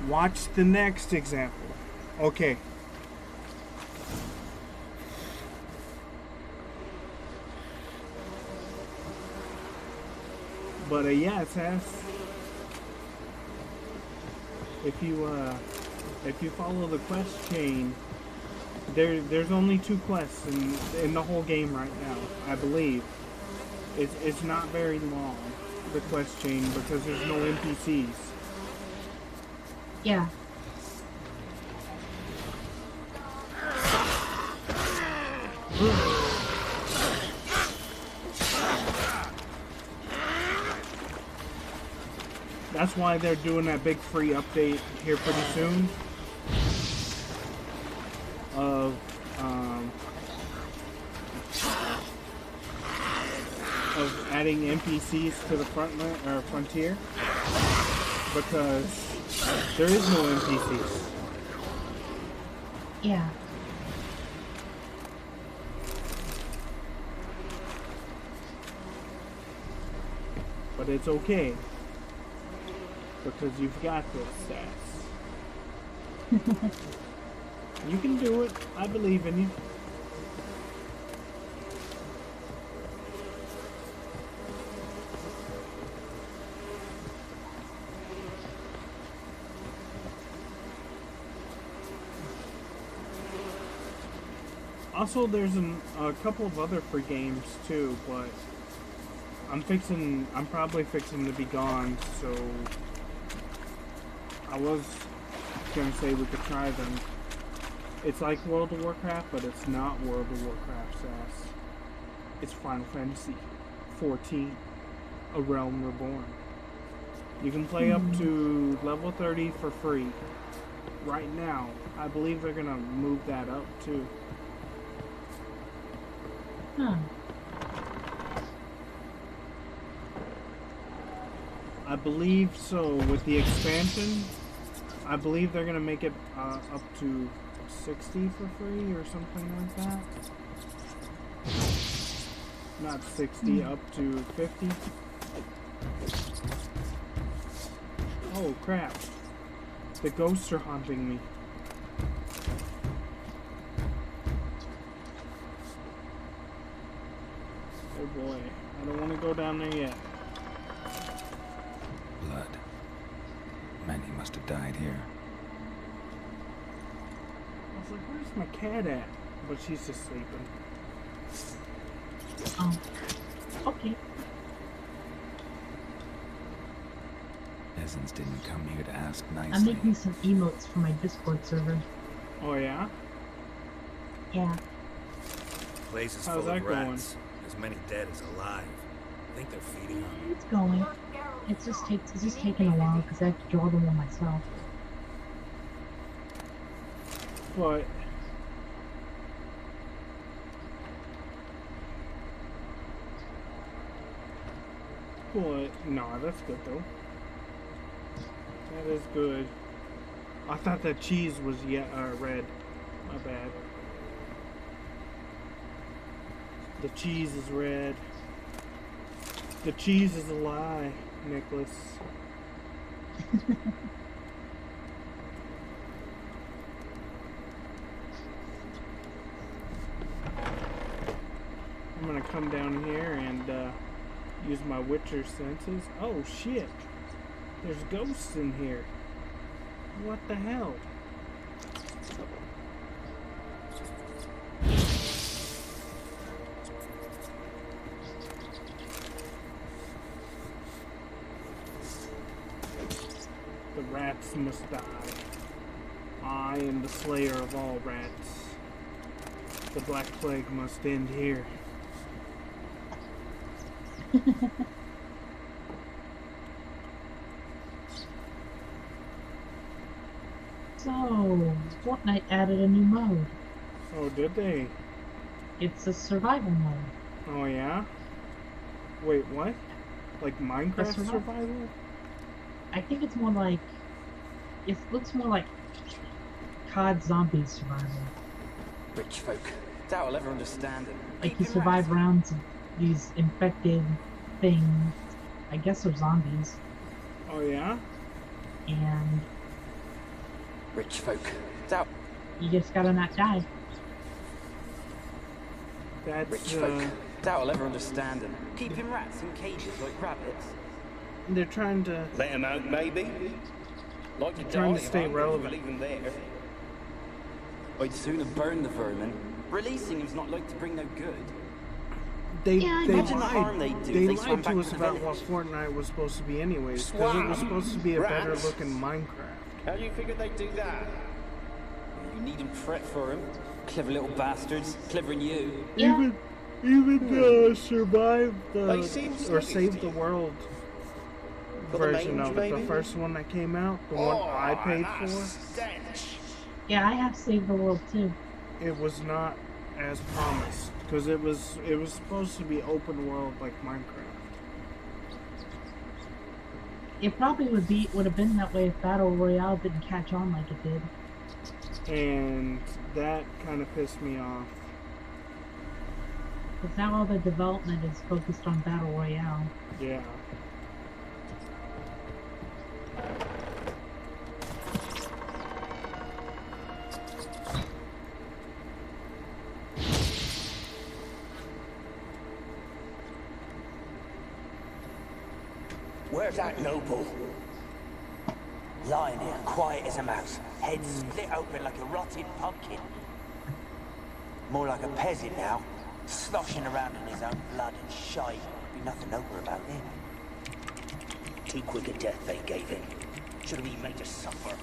watch the next example. Okay. But yeah, Sass, if you follow the quest chain, there's only two quests in the whole game right now, I believe. It's not very long, the quest chain, because there's no NPCs. Yeah. That's why they're doing that big free update here pretty soon. Of adding NPCs to the frontier, because there is no NPCs. Yeah. But it's okay. because you've got this, Sass. You can do it. I believe in you. Also, there's a couple of other free games too, but I'm probably fixing to be gone, so I was gonna say we could try them. It's like World of Warcraft, but it's not World of Warcraft, Sass. It's Final Fantasy 14, A Realm Reborn. You can play up to level 30 for free. Right now, I believe they're gonna move that up too. Huh. I believe so. With the expansion, I believe they're gonna make it up to 60 for free or something like that. Not 60, up to 50. Oh crap. The ghosts are haunting me. Oh boy, I don't want to go down there yet. Blood. Many must have died here. I was like, where's my cat at? But she's just sleeping. Oh. Okay. Peasants didn't come here to ask nicely. I'm making some emotes for my Discord server. Oh yeah? Yeah. Place is How's full that of going? rats. As many dead as alive. I think they're feeding on them. It's going. It's just taking a while because I have to draw them all myself. But no, that's good though. That is good. I thought that cheese was red. My bad. The cheese is red. The cheese is a lie, Nicholas. I'm gonna come down here and use my Witcher senses. Oh shit! There's ghosts in here. What the hell? The rats must die. I am the slayer of all rats. The Black Plague must end here. So, Fortnite added a new mode. Oh, did they? It's a survival mode. Oh, yeah? Wait, what? Like Minecraft survival. survival? I think it's more like... It looks more like COD Zombies survival. Rich folk. Doubt I'll ever understand them. Like you survive rounds of these infected things. I guess they're zombies. Oh, yeah? And Rich folk. Doubt. you just gotta not die. That's, Rich folk. Doubt I'll ever understand them. Keeping rats in cages like rabbits. they're trying to... Let him out, maybe? Like to Trying to die, stay if relevant. leave him there. I'd sooner burn the vermin. Releasing him's not like to bring no good. They Imagine the harm lied. they do. They They swam lied to back us to the about village. what Fortnite was supposed to be anyways. Because it was Swam? supposed to be a better Rats? looking Minecraft. How do you figure they'd do that? You needn't fret for him. Clever little bastards. Clever than you. Yeah. Even survive They seem or sluggish save to the you. world For the version mange, of it. The maybe? first one that came out, the one I paid that for, stench. Yeah, I have saved the world too. it was not as promised. Because it was supposed to be open world like Minecraft. It probably would have been that way if Battle Royale didn't catch on like it did. And that kind of pissed me off. Because now all the development is focused on Battle Royale. Yeah. Where's that noble? Lying here, quiet as a mouse, head split open like a rotted pumpkin. More like a peasant now, sloshing around in his own blood and shite. Be nothing noble about him. Too quick a death they gave him. Should have been made to suffer.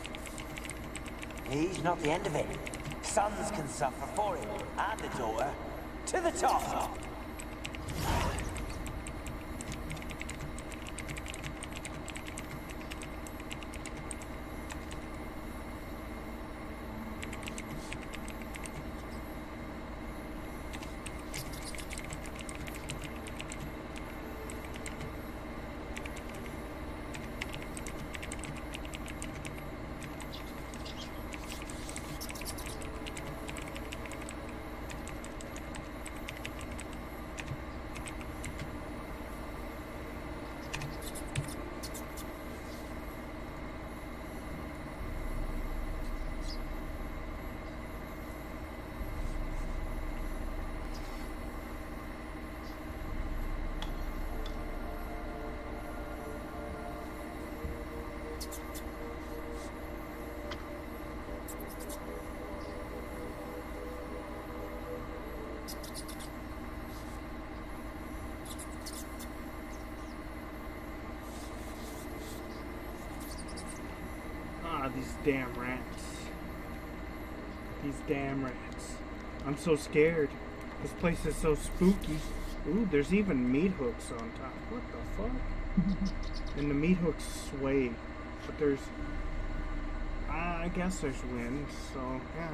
He's not the end of it. Sons can suffer for him, and the daughter. To the top! These damn rats. These damn rats. I'm so scared. This place is so spooky. Ooh, there's even meat hooks on top. What the fuck? And the meat hooks sway. But there's... I guess there's wind, so yeah.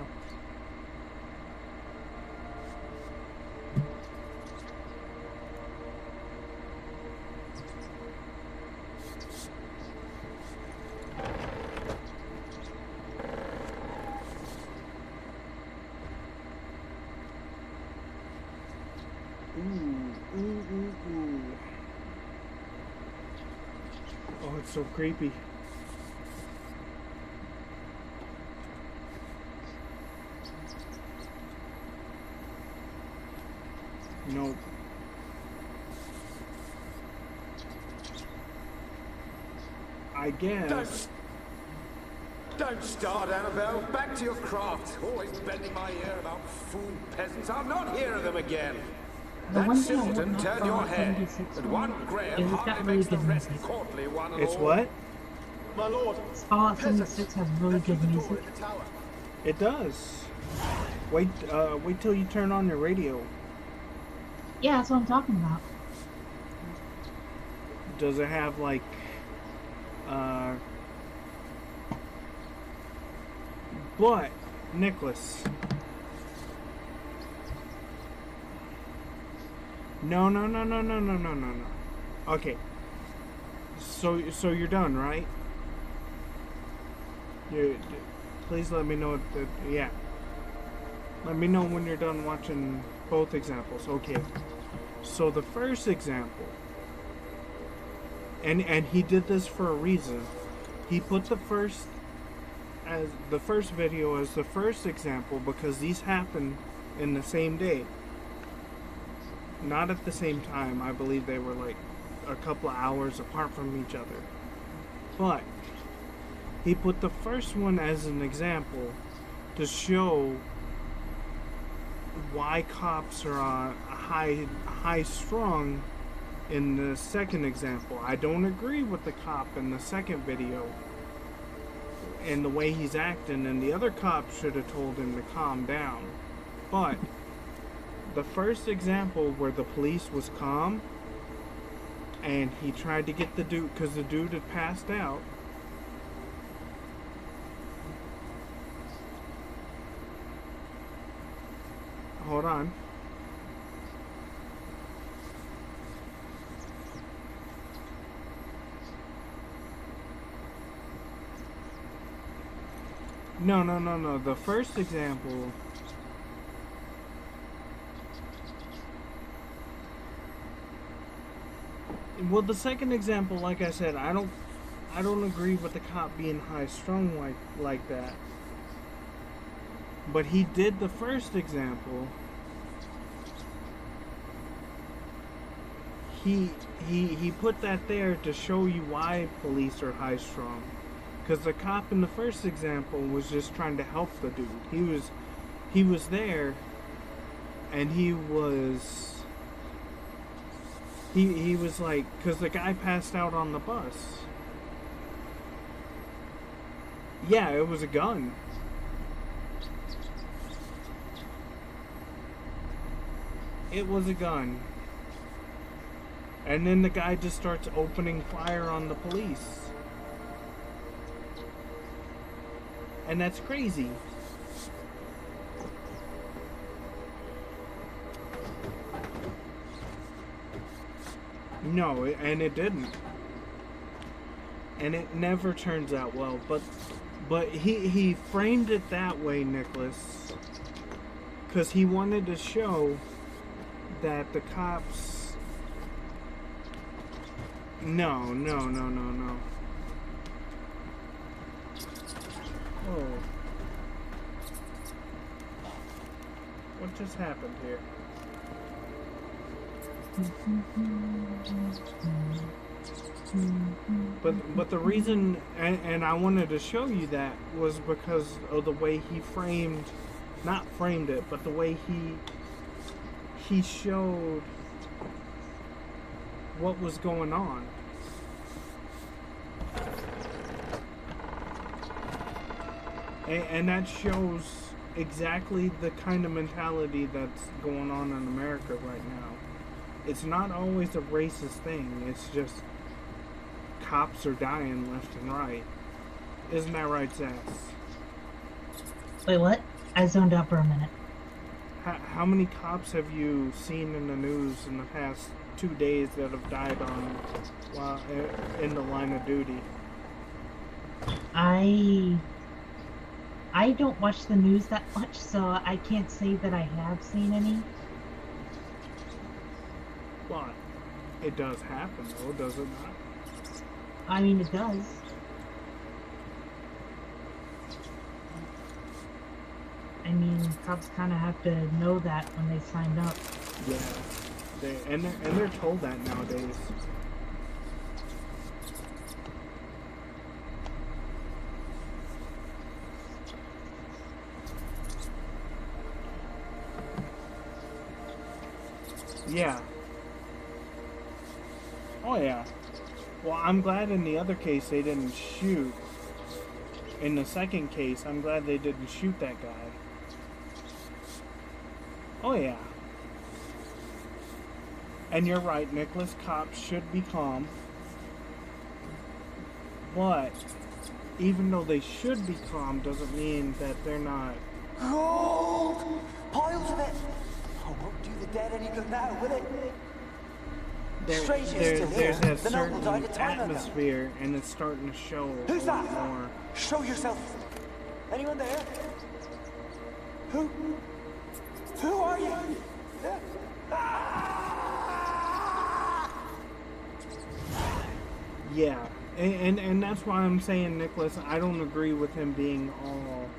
Oh, it's so creepy. Nope. I guess. Don't start, Annabelle. Back to your craft. Always bending my ear about fool peasants. I'll not hear of them again. The That one thing I simpleton want turned your about head, 76 and one Graham is it's got hardly really makes the good rest music. courtly one and It's all. what? My lord, Fallout 76 has really good music. It does. Wait till you turn on your radio. Yeah, that's what I'm talking about. Does it have like but Nicholas, no. Okay, so you're done, right? Please let me know that, yeah, let me know when you're done watching both examples. Okay, so the first example, and he did this for a reason. He put the first video as the first example because these happen in the same day. Not at the same time. I believe they were like a couple of hours apart from each other. But he put the first one as an example to show why cops are high strung in the second example. I don't agree with the cop in the second video and the way he's acting, and the other cop should have told him to calm down. But the first example where the police was calm and he tried to get the dude, because the dude had passed out. Hold on. No. The first example. Well, the second example, like I said, I don't agree with the cop being high strung like that. But he did the first example. he put that there to show you why police are high-strung. Because the cop in the first example was just trying to help the dude. He was there, and he was like, because the guy passed out on the bus. Yeah, it was a gun. It was a gun. And then the guy just starts opening fire on the police. And that's crazy. No, and it didn't. And it never turns out well. But he framed it that way, Nicholas, because he wanted to show that the cops... No. Oh. What just happened here? But the reason, and I wanted to show you that, was because of the way he not framed it, but the way he showed what was going on. And that shows exactly the kind of mentality that's going on in America right now. It's not always a racist thing, it's just cops are dying left and right. Isn't that right, Sass? Wait, what? I zoned out for a minute. How many cops have you seen in the news in the past 2 days that have died in the line of duty? I don't watch the news that much, so I can't say that I have seen any. Well, it does happen, though, does it not? I mean, it does. I mean, cops kind of have to know that when they signed up. Yeah, they're told that nowadays. Yeah. Oh yeah. Well, I'm glad in the other case they didn't shoot. In the second case, I'm glad they didn't shoot that guy. Oh yeah. And you're right, Nicholas, cops should be calm. But even though they should be calm doesn't mean that they're not. Gold! Piles of it! Oh, won't do the dead any good now, will it? There's a certain atmosphere, and it's starting to show Who's a that? lot more. Show yourself. Anyone there? Who are you? Yeah, and that's why I'm saying, Nicholas, I don't agree with him being all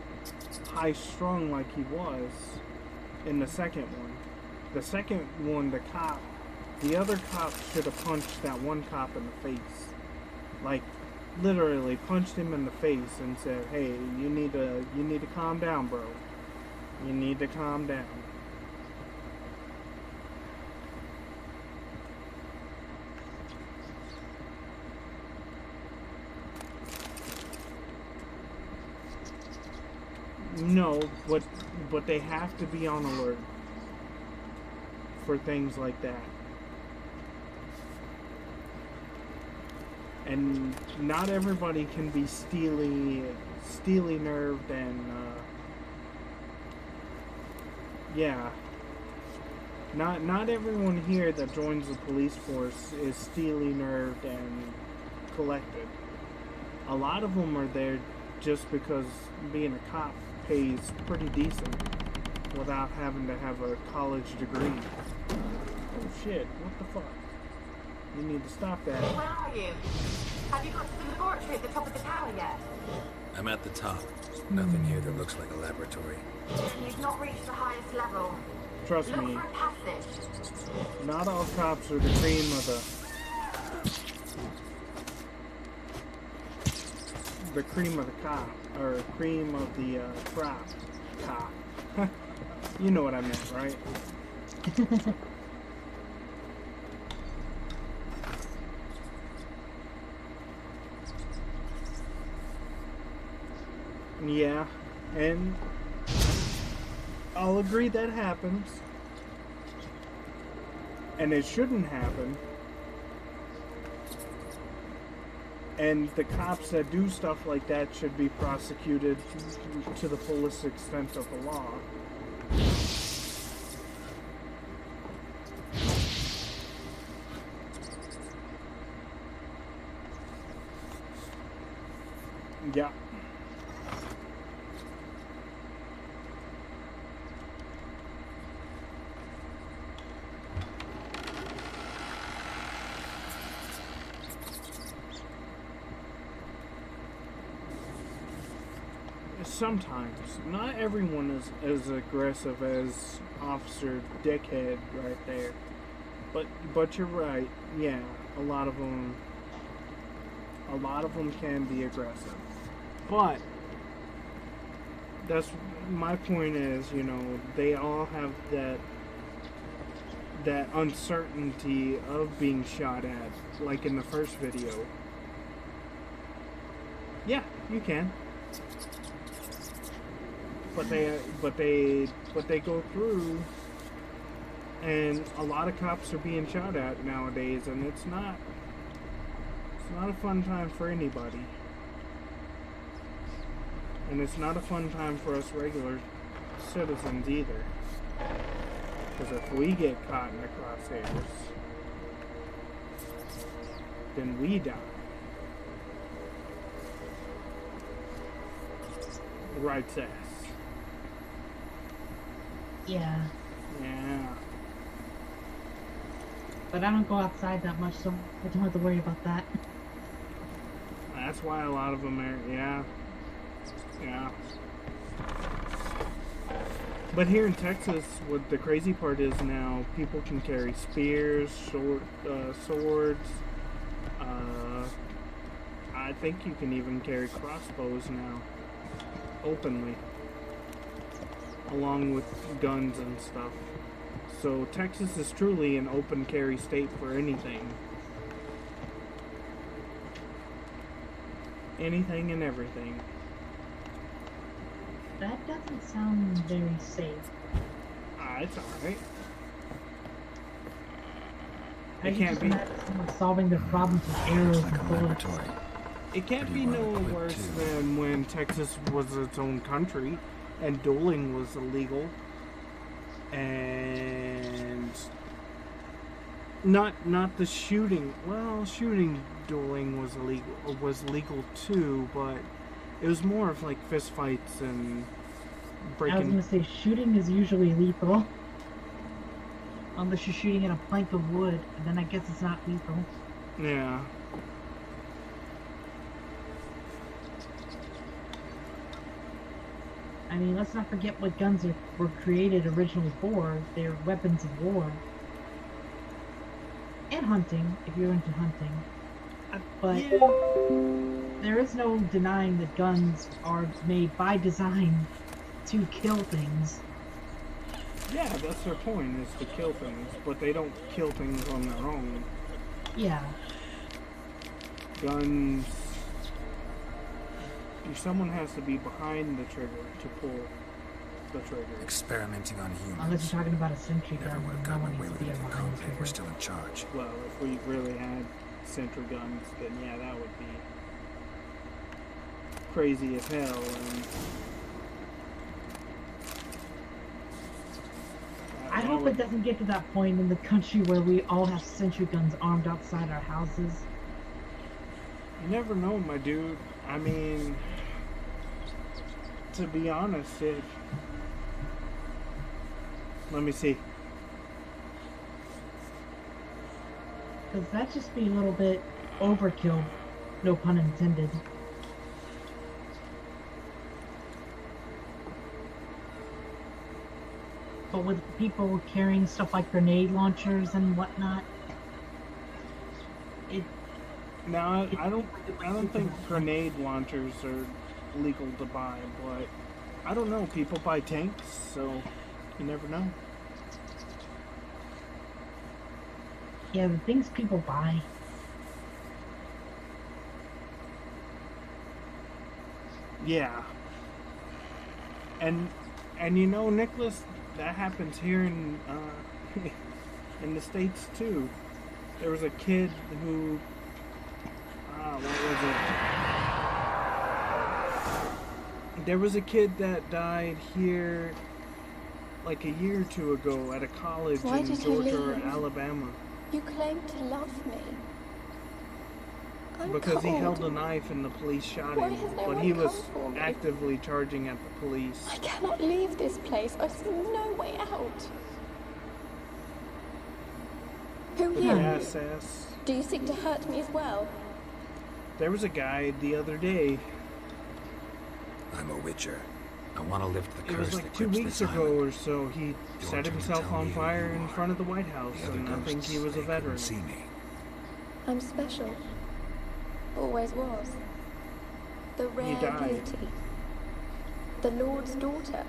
high-strung like he was in the second one. The second one, the other cop should have punched that one cop in the face. Like, literally punched him in the face and said, hey, you need to calm down, bro. You need to calm down. No, but they have to be on alert for things like that. And not everybody can be steely nerved and yeah. Not everyone here that joins the police force is steely nerved and collected. A lot of them are there just because being a cop pays pretty decent without having to have a college degree. Oh shit, what the fuck? You need to stop that. Where are you? Have you got to the laboratory at the top of the tower yet? I'm at the top. Nothing here that looks like a laboratory. You've not reached the highest level. Trust Look me, for a passage. not all cops are the cream of the cream of the cop, or cream of the crop cop. You know what I meant, right? Yeah, and I'll agree that happens. And it shouldn't happen. And the cops that do stuff like that should be prosecuted to the fullest extent of the law. Yeah. Sometimes. Not everyone is as aggressive as Officer Dickhead right there. But you're right. Yeah, a lot of them can be aggressive. But that's my point is, you know, they all have that uncertainty of being shot at, like in the first video. Yeah, you can. But they go through, and a lot of cops are being shot at nowadays, and it's not a fun time for anybody. And it's not a fun time for us regular citizens either. Because if we get caught in the crosshairs, then we die. Right, Sass? Yeah. Yeah. But I don't go outside that much, so I don't have to worry about that. That's why a lot of them are, yeah. Yeah. But here in Texas, what the crazy part is now, people can carry spears, swords. I think you can even carry crossbows now, openly, along with guns and stuff. So Texas is truly an open carry state for anything. Anything and everything. That doesn't sound very safe. It's alright. I can't be solving the problems with arrows and bullets. It can't be no worse than when Texas was its own country and dueling was illegal. And not the shooting. Well, shooting dueling was legal too, but it was more of like fist fights and breaking. I was gonna say shooting is usually lethal. Unless you're shooting at a plank of wood, and then I guess it's not lethal. Yeah. I mean, let's not forget what guns were created originally for. They're weapons of war. And hunting, if you're into hunting. But there is no denying that guns are made by design to kill things. Yeah, that's their point, is to kill things, but they don't kill things on their own. Yeah. Guns... Someone has to be behind the trigger to pull the trigger. Experimenting on humans. Unless you're talking about a sentry gun. Never would have gotten away with it if the Company were still in charge. Well, if we really had sentry guns, then yeah, that would be crazy as hell. And I hope it doesn't get to that point in the country where we all have sentry guns armed outside our houses. You never know, my dude. I mean, to be honest, let me see. Because that'd just be a little bit overkill, no pun intended. But people carrying stuff like grenade launchers and whatnot. Now, I don't think grenade launchers are legal to buy, but I don't know. People buy tanks, so you never know. Yeah, the things people buy. Yeah. And you know, Nicholas, that happens here in in the States too. There was a kid who what was it? There was a kid that died here like a year or two ago at a college Why in did you Georgia or leave? Alabama. You claim to love me. I'm Because he cold. held a knife and the police shot Why him, has no but one he come was for me? actively charging at the police. I cannot leave this place. I see no way out. Who are you? Yeah, sass. Do you seek to hurt me as well? There was a guy the other day. I'm a witcher. I want to lift the It curse was like that 2 grips weeks this ago island. or so. He Your set turn to himself tell on me who fire you in are. front of the White House, The other and I think ghosts, he was a they couldn't veteran. see me. I'm special. Always was. The rare died. beauty. The Lord's daughter.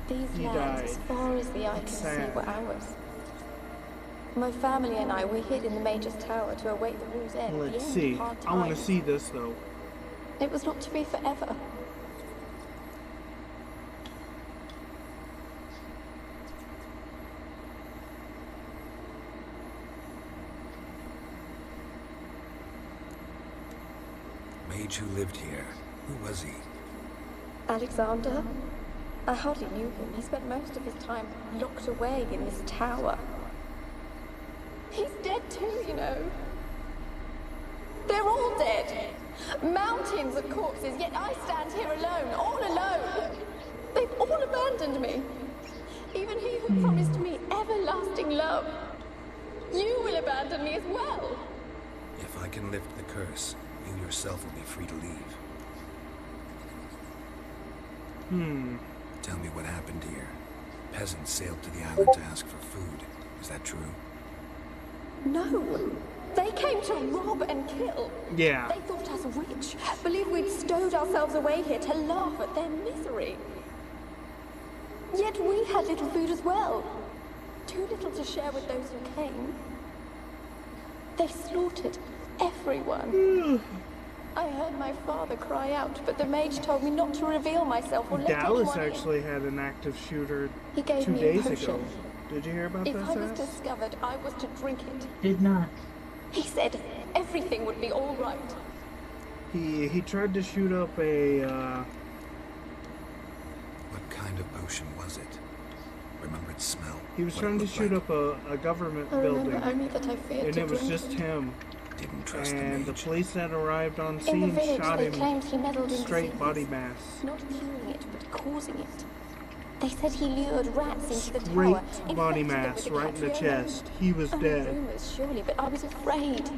These He lands, died. as far as the eye can see, Sad. were ours. My family and I, we hid in the Major's Tower to await the war's end. the Let's end see. of hard I want to times. see this though. It was not to be forever. Mage who lived here. Who was he? Alexander? I hardly knew him. He spent most of his time locked away in this tower. He's dead too, you know. They're all dead. Mountains of corpses, yet I stand here alone, all alone. They've all abandoned me. Even he who promised me everlasting love. You will abandon me as well. If I can lift the curse, you yourself will be free to leave. Tell me what happened here. Peasants sailed to the island to ask for food. Is that true? No. They came to rob and kill. Yeah. They thought us rich, believed we'd stowed ourselves away here to laugh at their misery. Yet we had little food as well. Too little to share with those who came. They slaughtered everyone. I heard my father cry out, but the mage told me not to reveal myself or let Dallas anyone in. actually had an active shooter He gave 2 me a days potion. ago. Did you hear about If that, I was Sass? discovered, I was to drink it. Did not. He said everything would be all right. He tried to shoot up a What kind of potion was it? Remember its smell? he was What trying it to looked shoot like? up a government I building, remember only that I feared and to it was drink just it. him. Didn't trust the And the mage. police that arrived on In the scene village, shot they him claimed he meddled in straight disease. body mass. Not curing it, but causing it. They said he lured rats into the Straight tower. body infected them mass with right in the Catriona. chest. He was Only dead. rumors, surely, but I was afraid.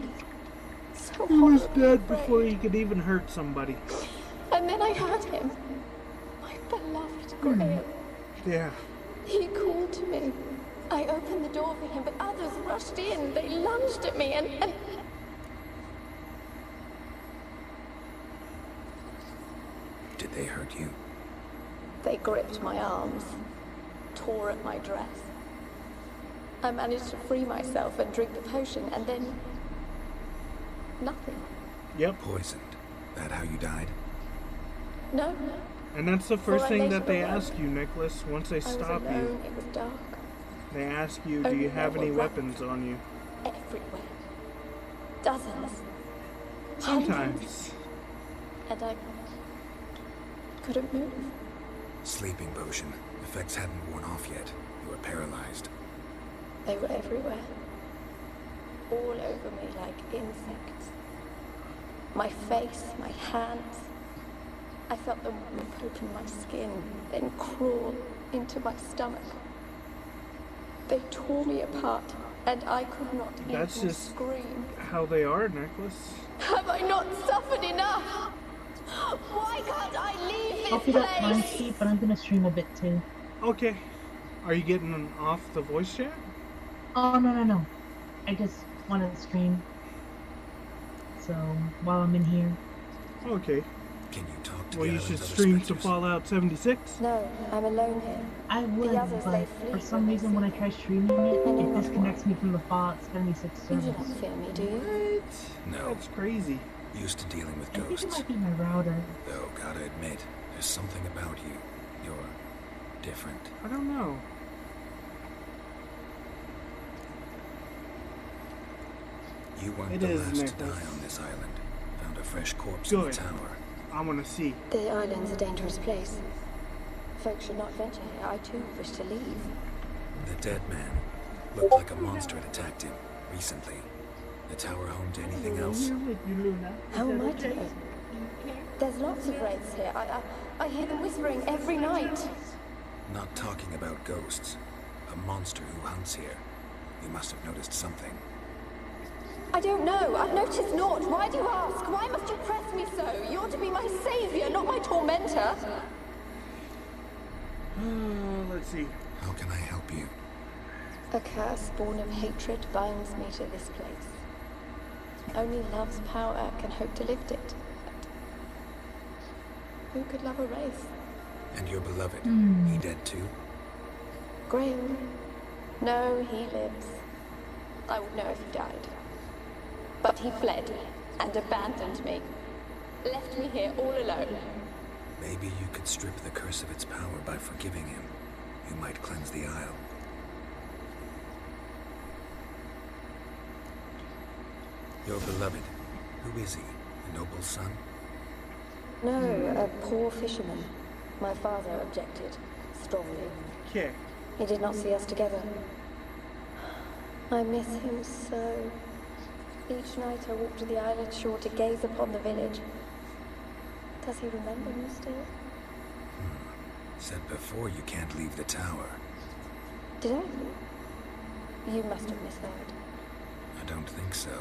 So He was horribly dead afraid. before he could even hurt somebody. And then I heard him. My beloved Graham. Yeah. He called to me. I opened the door for him, but others rushed in. They lunged at me and Did they hurt you? they gripped my arms, tore at my dress. I managed to free myself and drink the potion, and then nothing. Yep. Poisoned. That how you died? No, And that's the first I thing later that they awoke. ask you, Nicholas, once they I was stop alone. you. It was dark. They ask you, do Only you have there any were weapons on you? Everywhere. Dozens. Hundreds. Sometimes. And I couldn't move. Sleeping potion. Effects hadn't worn off yet. You were paralyzed. They were everywhere. All over me like insects. My face, my hands. I felt them rip open my skin, then crawl into my stomach. They tore me apart, and I could not That's even just scream. how they are, Nicholas. Have I not suffered enough? Why can't I leave I'll this pick up my place? seat, but I'm gonna stream a bit too. Okay. Are you getting off the voice chat? Oh, no. I just wanted to stream. So, while I'm in here. Okay. Can you talk to Well, the you island's should other stream to specters? Fallout 76. No, I'm alone here. I would, The others, but they flee for some when they reason see when I me. try streaming it, I know it not disconnects why. me from the Fallout 76 You do service. not fear me, do you? What? No. That's crazy. Used to dealing with I think it ghosts. might be my router. Though, gotta admit, there's something about you. You're different. I don't know. You weren't It the is, last to Nicholas. die on this island. Found a fresh corpse in the Good. tower. I want to see. The island's a dangerous place. Folks should not venture here. I too wish to leave. The dead man looked like a monster had attacked him recently. The tower home to anything else? How am I to know? There's lots of wraiths here. I hear them whispering every night. Not talking about ghosts. A monster who hunts here. You must have noticed something. I don't know. I've noticed naught. Why do you ask? Why must you press me so? You're to be my savior, not my tormentor. Let's see. How can I help you? A curse born of hatred binds me to this place. Only love's power can hope to lift it. But who could love a wraith? And your beloved, he dead too? Graham? No, he lives. I would know if he died. But he fled and abandoned me. Left me here all alone. Maybe you could strip the curse of its power by forgiving him. You might cleanse the isle. Your beloved, who is he? A noble son? No, a poor fisherman. My father objected, strongly. Okay. He did not see us together. I miss him so. Each night I walk to the island shore to gaze upon the village. Does he remember me still? Said before you can't leave the tower. Did I? You must have misheard. I don't think so.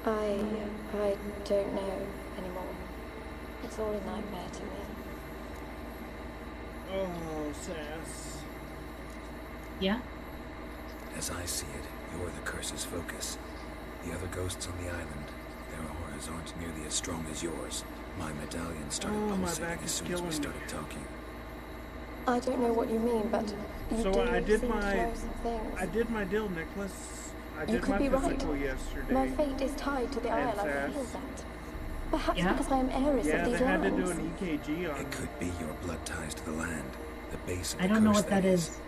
I don't know anymore. It's all a nightmare to me. Oh, Sass. Yeah? As I see it, you're the curse's focus. The other ghosts on the island, their auras aren't nearly as strong as yours. My medallion started Oh, my pulsating back as is soon as we killing me. started talking. I don't know what you mean, but you So do I did seem to my know some things. I did my deal, Nicholas. I You did could my be right. physical yesterday. My fate is tied to the And isle, I Sass. feel that. Perhaps Yeah? because I am heiress Yeah, of they these had to lands. do an EKG on It me. could be your blood ties to the land, the base of the I don't know curse, what that is.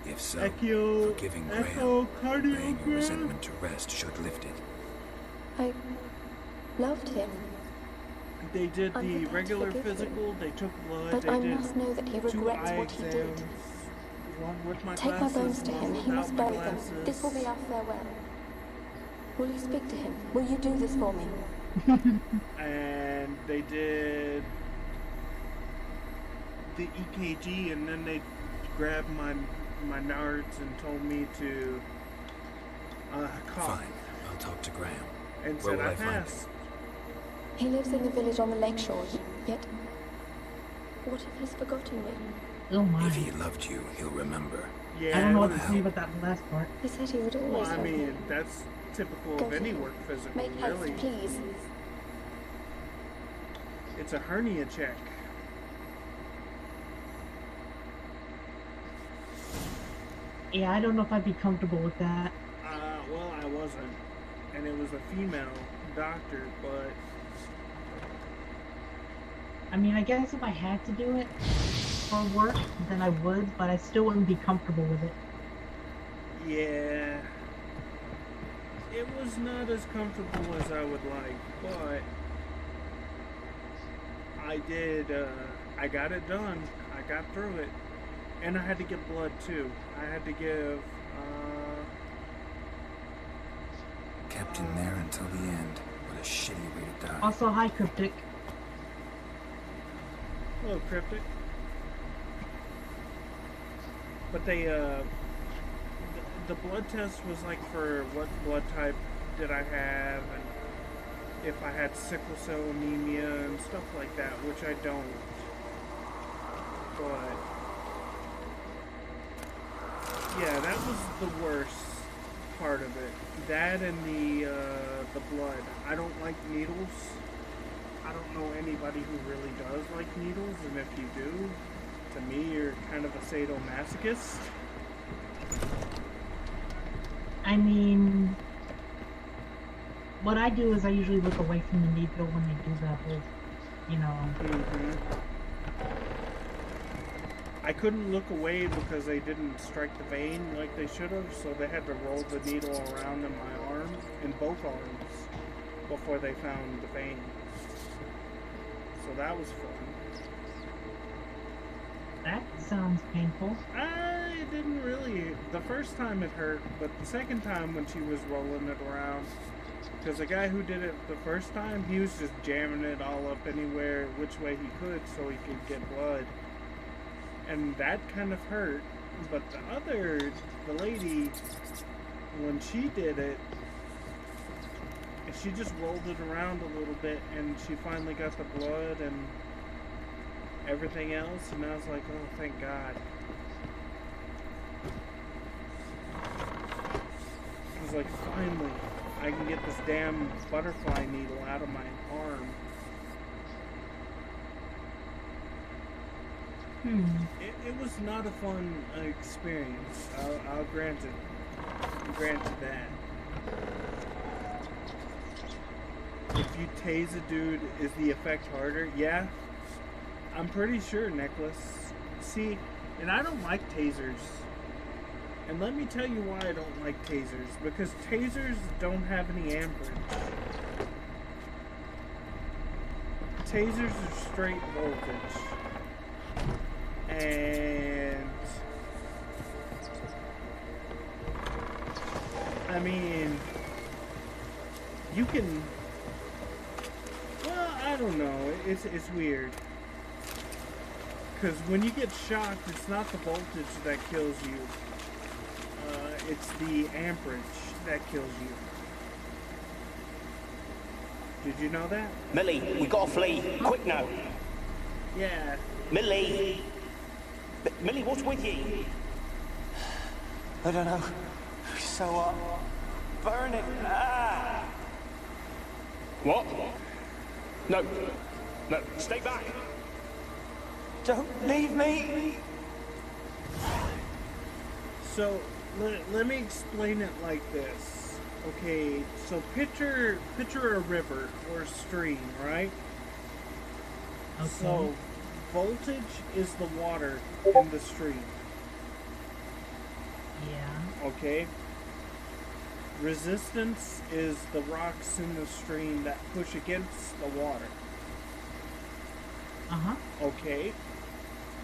If so, Echo, forgiving echo, Graham, laying your cardiogram. resentment to rest should lift it. I loved him, They did I'm the prepared to regular forgive him. physical. They took blood. but They I did must know that he 2 regrets eye what he did. exams. One with my Take my glasses, bones to one him. He without must my bury them. glasses. This will be our farewell. Will you speak to him? Will you do this for me? And they did the EKG, and then they grabbed my nards and told me to cough. Fine, I'll talk to Graham. And Where said will I I find him? passed. He lives in the village on the lakeshore, yet what if he's forgotten me? Oh my. If he loved you, he'll remember. Yeah. I don't know what well, to say about that last part. He said he would always Well, I love me. mean, that's typical Go of to any him. work physical, Make haste, really. please. It's a hernia check. Yeah, I don't know if I'd be comfortable with that. Well, I wasn't. And it was a female doctor, but I mean, I guess if I had to do it for work, then I would, but I still wouldn't be comfortable with it. yeah. It was not as comfortable as I would like, but I did, I got it done. I got through it. And I had to give blood too. I had to give, Kept in there until the end. What a shitty way to die. Also, hi, Cryptic. hello, Cryptic. But they, the blood test was like for what blood type did I have, and if I had sickle cell anemia and stuff like that, which I don't. But was the worst part of it. That and the blood. I don't like needles. I don't know anybody who really does like needles, and if you do, to me, you're kind of a sadomasochist. I mean, what I do is I usually look away from the needle when they do that whole, you know. I couldn't look away because they didn't strike the vein like they should have, so they had to roll the needle around in my arm, in both arms, before they found the vein. So that was fun. That sounds painful. It didn't really. The first time it hurt, but the second time when she was rolling it around, because the guy who did it the first time, he was just jamming it all up anywhere, which way he could, so he could get blood. And that kind of hurt. But the lady, when she did it, she just rolled it around a little bit, and she finally got the blood and everything else, and I was like, oh, thank God. I was like, finally, I can get this damn butterfly needle out of my arm. It was not a fun experience. I'll grant you that. If you tase a dude, is the effect harder? Yeah. I'm pretty sure, Nicholas. See, and I don't like tasers. And let me tell you why I don't like tasers. Because tasers don't have any amperage. Tasers are straight voltage. And I mean, you can, well, I don't know, it's weird, because when you get shocked, it's not the voltage that kills you, it's the amperage that kills you. Did you know that? Millie, we gotta flee. Quick now. Yeah. Millie! Millie, what's with you? I don't know. So hot. Burning. Ah! What? No. No, stay back. Don't leave me. So, let me explain it like this. Okay, so picture a river or a stream, right? Okay. So, voltage is the water in the stream. Yeah. Okay? Resistance is the rocks in the stream that push against the water. Uh-huh. Okay?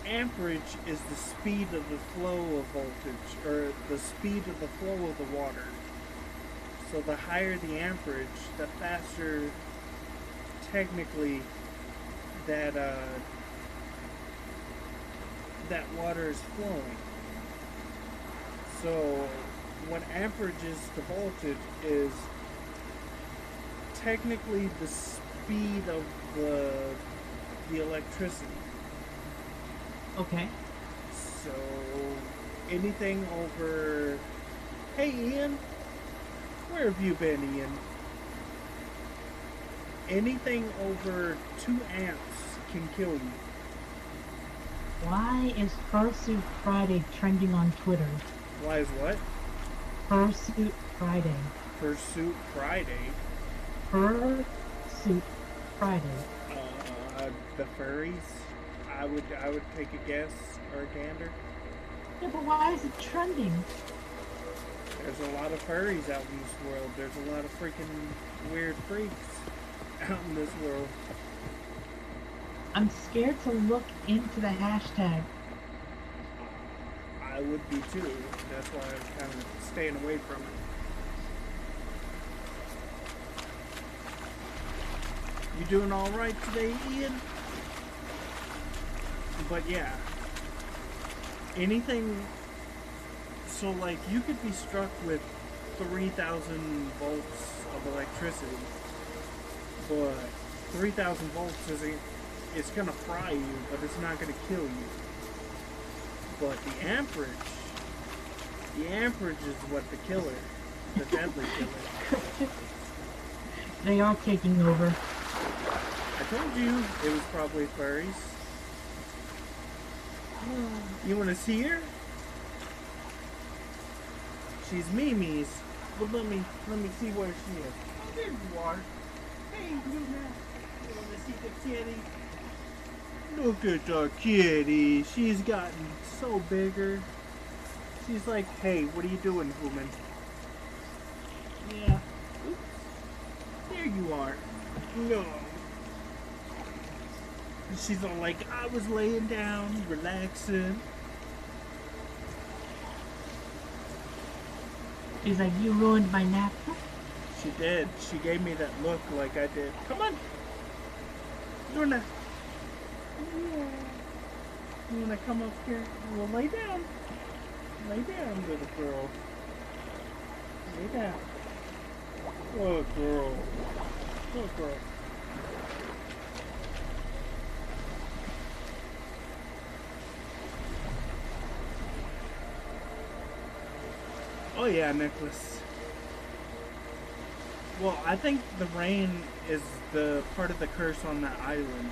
Amperage is the speed of the flow of voltage, or the speed of the flow of the water. So the higher the amperage, the faster, technically, that water is flowing. So what amperage is to voltage is technically the speed of the electricity. Okay. So anything over, hey Ian, where have you been, Ian? Anything over 2 amps can kill you. Why is Fursuit Friday trending on Twitter? Why is what? Fursuit Friday. Fursuit Friday? Fursuit Friday. The furries? I would take a guess or a gander. Yeah, but why is it trending? There's a lot of furries out in this world. There's a lot of freaking weird freaks out in this world. I'm scared to look into the hashtag. I would be too. That's why I was kind of staying away from it. You doing all right today, Ian? But yeah, anything. So like, you could be struck with 3,000 volts of electricity, but 3,000 volts isn't. It's gonna fry you, but it's not gonna kill you. But the amperage The Empress is what the killer. The deadly killer. They are taking over. I told you it was probably furries. You want to see her? She's Mimi's. But let me see where she is. Oh, there you are. Hey, Luna. You want to see the kitty? Look at the kitty. She's gotten so bigger. She's like, hey, what are you doing, woman? Yeah. Oops. There you are. No. She's all like, I was laying down, relaxing. She's like, you ruined my nap. She did. She gave me that look like I did. Come on. Luna. Yeah. You wanna come up here? Well, lay down. Lay down, little girl. Lay down. Oh, girl. Oh, girl. Oh yeah, Nicholas. Well, I think the rain is the part of the curse on that island.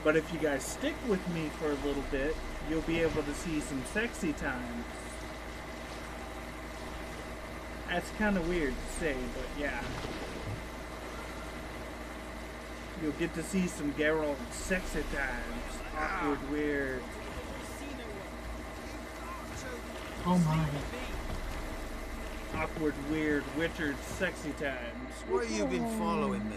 But if you guys stick with me for a little bit, you'll be able to see some sexy times. That's kind of weird to say, but yeah. You'll get to see some Geralt sexy times. Awkward, weird. Oh my. Awkward, weird, Witcher sexy times. Why have you been following me?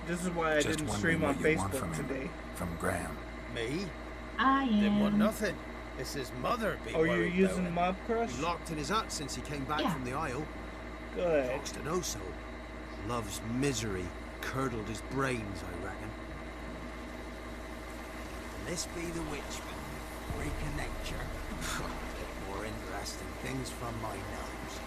This is why I Just didn't stream on wondering what you want Facebook from him. today. From Graham. Me? I Didn't want am. nothing. It's his mother be Oh, you're worried using about Mob Crush? it. He locked in his hut since he came back Yeah. from the Isle. Good. Talks to know so. Love's misery curdled his brains, I reckon. This be the witch, freak of nature. Get more interesting things from my nose.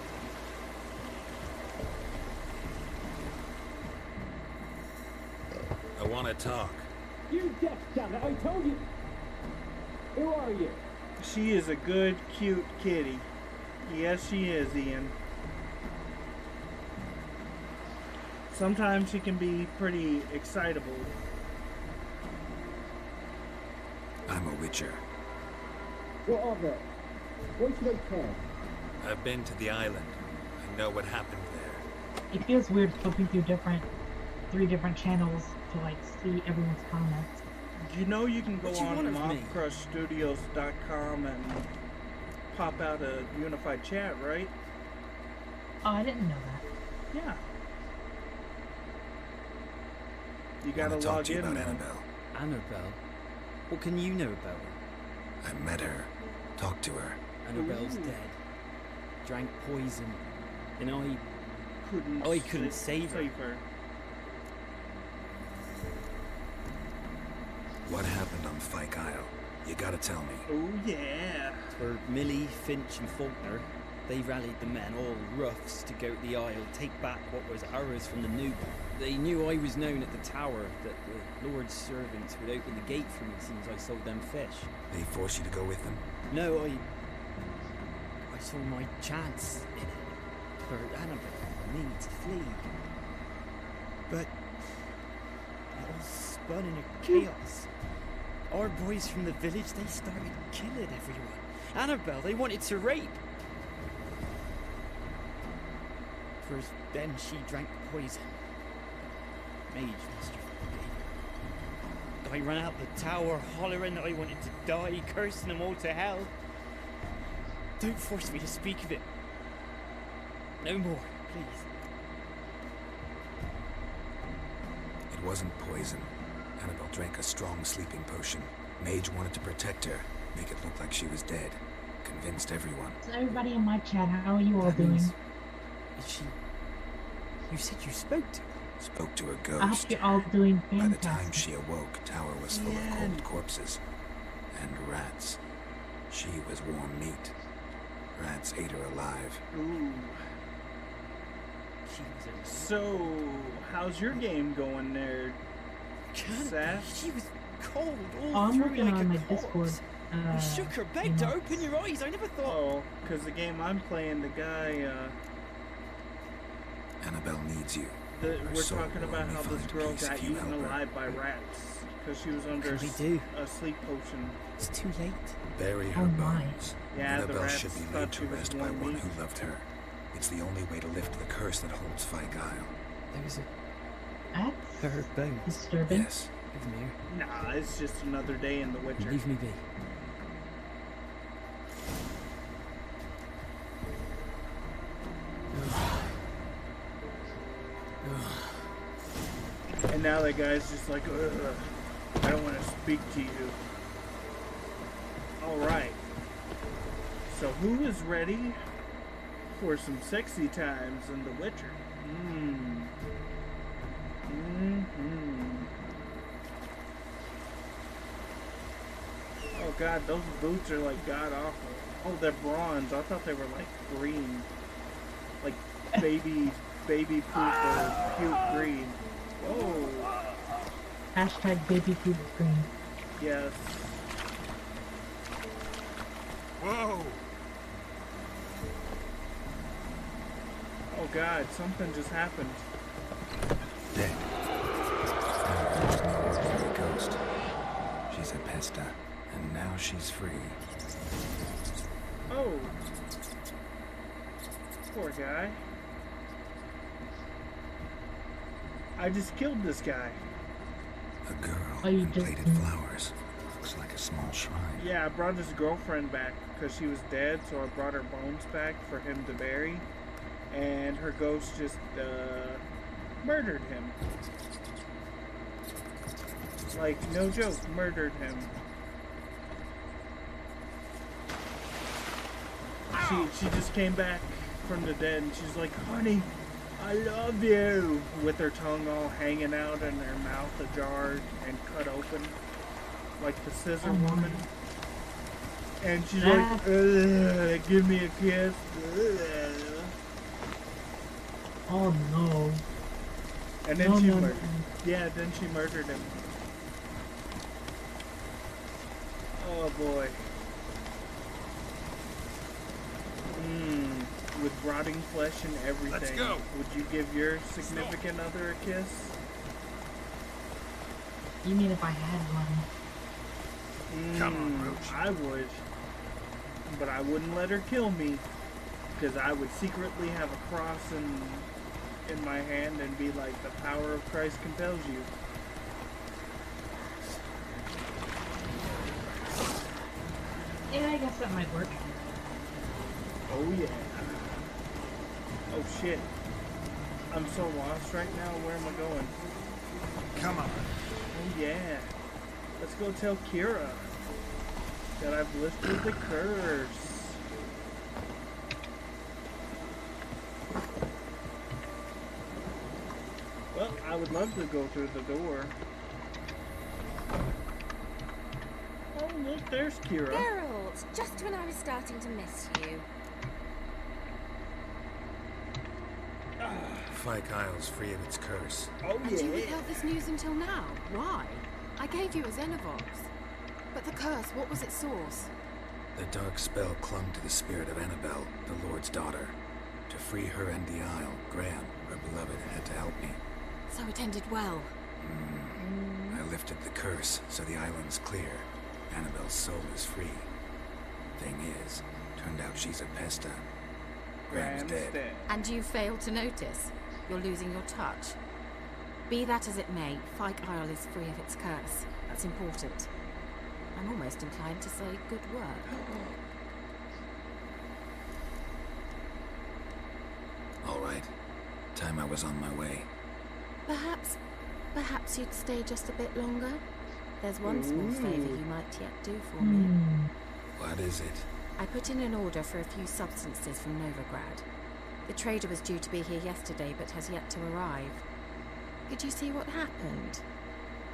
I want to talk. You deaf, damn it! I told you. Who are you? She is a good, cute kitty. Yes, she is, Ian. Sometimes she can be pretty excitable. I'm a Witcher. What of it? Why should I care? I've been to the island. I know what happened there. It feels weird flipping through three different channels to like see everyone's comments. You know you can go What you on want of me? mobcrushstudios.com and pop out a unified chat, right? Oh, I didn't know that. Yeah. You gotta Want to talk log to you in. about man. Annabelle. Annabelle? What can you know about her? I met her. Talked to her. Annabelle's Ooh. dead. Drank poison. And Couldn't I couldn't save her. What happened on Fyke Isle? You gotta tell me. Oh yeah. For Millie, Finch and Faulkner, they rallied the men, all roughs, to go to the Isle, take back what was ours from the Noob. They knew I was known at the tower, that the Lord's servants would open the gate for me as soon as I sold them fish. They forced you to go with them? No, I saw my chance in it. For Annabelle and me to flee. But it all spun in a chaos. Our boys from the village, they started killing everyone. Annabelle, they wanted to rape. First, then she drank poison. Mage Master forgave her. I ran out the tower, hollering that I wanted to die, cursing them all to hell. Don't force me to speak of it. No more, please. It wasn't poison. Annabelle drank a strong sleeping potion. Mage wanted to protect her, make it look like she was dead. Convinced everyone. So everybody in my chat, how are you all That doing? means- Is she... You said you spoke to her? Spoke to a I hope ghost. you're all doing By the time fantastic. she awoke, tower was full of cold corpses. And rats. She was warm meat. Rats ate her alive. Ooh. She was a... So, how's your game going there, Can't Seth? be. She was cold all I'm through looking like on a my corpse. Discord. You shook her, begged her, open your eyes. I never thought. Oh, because the game I'm playing, the guy, Annabelle needs you. we're talking about how this girl got eaten alive by rats because she was under What can we do? a sleep potion. It's too late. Bury her Oh my. bones. Yeah, the Annabelle rats should be thought laid she to was rest by warm one meat. who loved her. It's the only way to lift the curse that holds Fyke Isle. There was That's her bones. disturbing. Yes. Give them here. Nah, it's just another day in The Witcher. Leave me be. And now that guy's just like, ugh, I don't want to speak to you. Alright. So who is ready for some sexy times in The Witcher? Oh god, those boots are like god awful. Oh, they're bronze. I thought they were like green. Like baby poop or puke green. Whoa. Hashtag baby poop green. Yes. Whoa! Oh god, something just happened. Dead. There's no ordinary ghost. She's a pesta, and now she's free. Oh. Poor guy. I just killed this guy. A girl Oh, you and just- plated flowers. Looks like a small shrine. Yeah, I brought his girlfriend back because she was dead, so I brought her bones back for him to bury. And her ghost just murdered him. Like, no joke, murdered him. She just came back from the dead and she's like, honey, I love you, with her tongue all hanging out and her mouth ajar and cut open like the scissor woman. And she's like, ugh, give me a kiss. Ugh. Oh no. And then No, she no, murdered. no. Yeah, then she murdered him. Oh boy. With rotting flesh and everything. Let's go. Would you give your significant other a kiss? You mean if I had one? Come on, Roach. I would. But I wouldn't let her kill me. Because I would secretly have a cross in my hand and be like, the power of Christ compels you. Yeah, I guess that might work. Oh yeah. Oh shit. I'm so lost right now. Where am I going? Come on. Oh yeah. Let's go tell Kira that I've lifted the curse. Well, I would love to go through the door. Oh look, there's Kira. Geralt, just when I was starting to miss you. Fyke Isle's free of its curse. Oh And you withheld this news until now. Why? I gave you a Xenovox. But the curse, what was its source? The dark spell clung to the spirit of Annabelle, the Lord's daughter. To free her and the Isle, Graham, her beloved, had to help me. So it ended well. I lifted the curse, so the island's clear. Annabelle's soul is free. Thing is, turned out she's a pesta. Graham's dead. And you failed to notice. You're losing your touch. Be that as it may, Fyke Isle is free of its curse. That's important. I'm almost inclined to say good work. All right. Time I was on my way. Perhaps you'd stay just a bit longer? There's one small favor you might yet do for me. What is it? I put in an order for a few substances from Novigrad. The trader was due to be here yesterday, but has yet to arrive. Could you see what happened?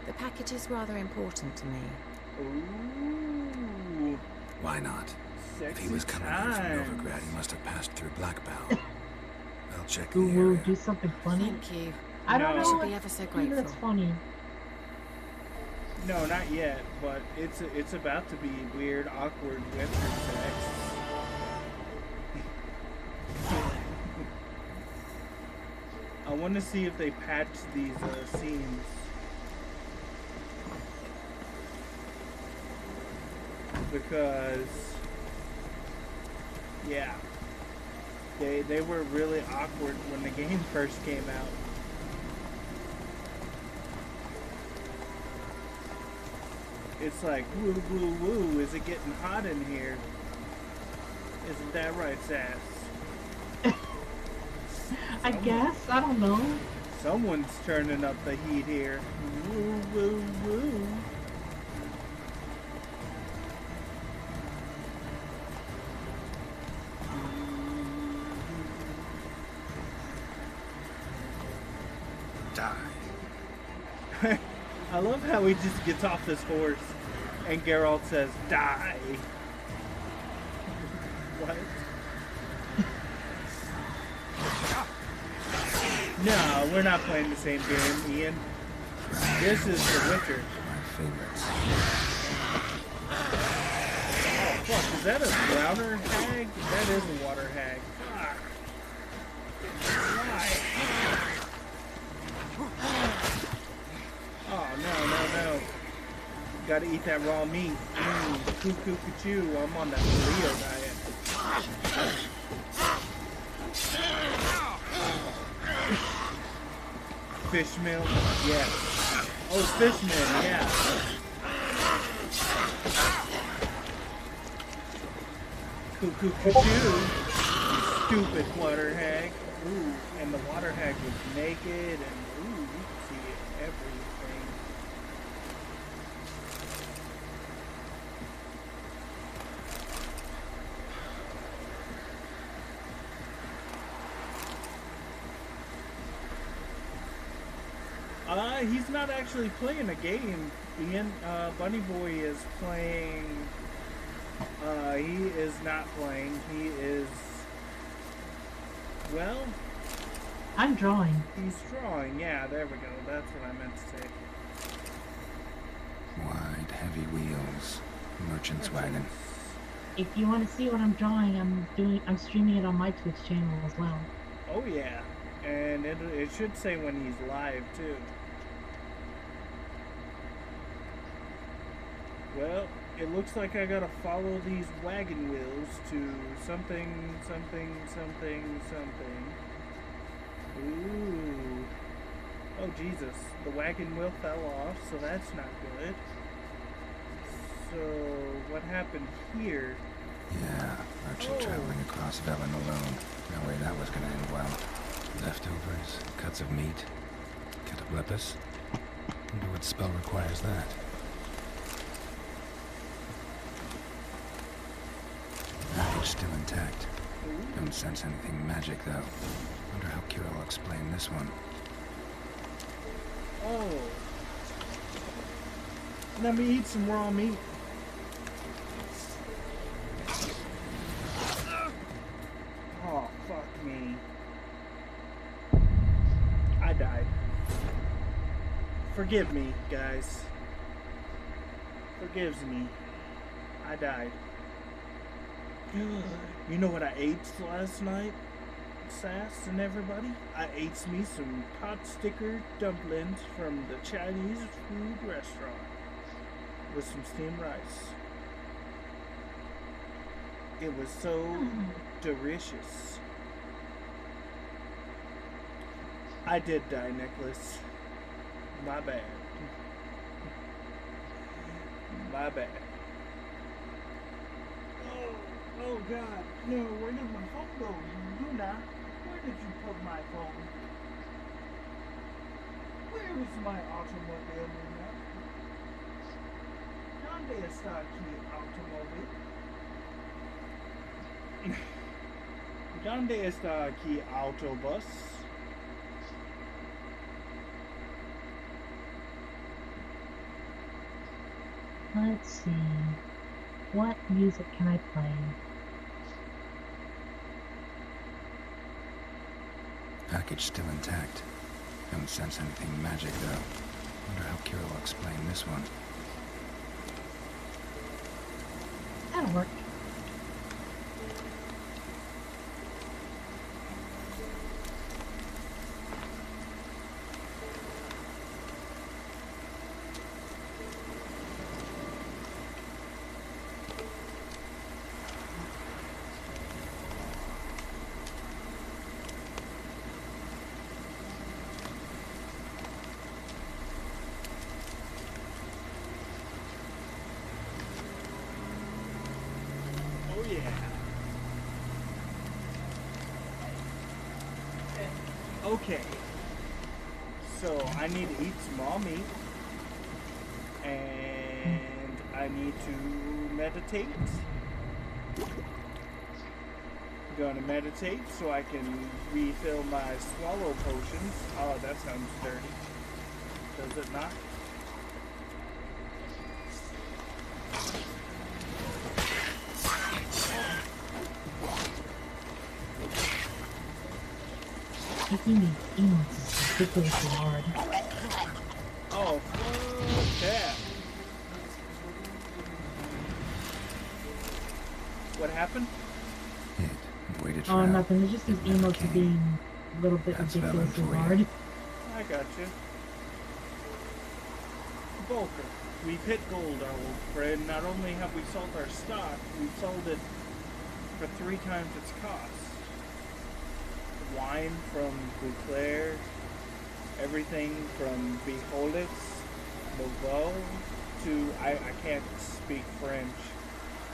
The package is rather important to me. Ooh. Why not? If he was coming here from Novigrad, he must have passed through Blackbow. I'll check the Ooh, area. do something funny. Thank you. I don't I know should what be ever so to do that's grateful. funny. No, not yet, but it's about to be weird, awkward winter sex. I want to see if they patch these scenes. Because, yeah, they were really awkward when the game first came out. It's like, woo, woo, woo, is it getting hot in here? Isn't that right, Sass? I guess, I don't know. Someone's turning up the heat here. Woo, woo, woo. Die. I love how he just gets off this horse and Geralt says, die. What? No, we're not playing the same game, Ian. This is The Witcher. My favorites. Oh, fuck, is that a browner hag? That is a water hag. Fuck. Why? Oh, no. Gotta eat that raw meat. Cuckoo, cuckoo. I'm on that Leo diet. Fish meal? Yeah. Oh, fish meal, yeah. Cuckoo, cuckoo. Stupid water hag. Ooh, and the water hag was naked, and ooh, you can see everything. He's not actually playing a game, Ian. Bunny Boy is playing... he is not playing. He is... Well... I'm drawing. He's drawing, yeah, there we go. That's what I meant to say. Wide, heavy wheels. Merchant's wagon. If you want to see what I'm drawing, I'm streaming it on my Twitch channel as well. Oh yeah, and it should say when he's live too. Well, it looks like I gotta follow these wagon wheels to something. Ooh. Oh Jesus, the wagon wheel fell off, so that's not good. So, what happened here? Yeah, merchant traveling across Velen alone. No way that was gonna end well. Leftovers, cuts of meat, cataplepis. Wonder what spell requires that. Package still intact. Don't sense anything magic though. Wonder how Kira will explain this one. Oh. Let me eat some raw meat. Oh, fuck me. I died. Forgive me, guys. Forgives me. I died. You know what I ate last night, Sass and everybody? I ate me some pot sticker dumplings from the Chinese food restaurant with some steamed rice. It was so delicious. I did die, Nicholas. My bad. My bad. Oh God, no, where did my phone go? Luna, where did you put my phone? Where is my automobile, Luna? ¿Dónde está aquí automóvil? ¿Dónde está aquí autobus? Let's see. What music can I play? Package still intact. Don't sense anything magic though. Wonder how Kira will explain this one. That'll work. Oh yeah. Okay. So I need to eat some raw meat. And I need to meditate. I'm gonna meditate so I can refill my swallow potions. Oh, that sounds dirty. Does it not? Taking these emotes is ridiculously hard. Oh, fuck that. What happened? Way to Oh, trap. nothing. It's just these emotes are being a little bit That's Velen ridiculously for you. hard. I got you. Volker, we've hit gold, our old friend. Not only have we sold our stock, we've sold it for 3 times its cost. Wine from Bouclair, everything from Viholitz, Nouveau, to, I can't speak French,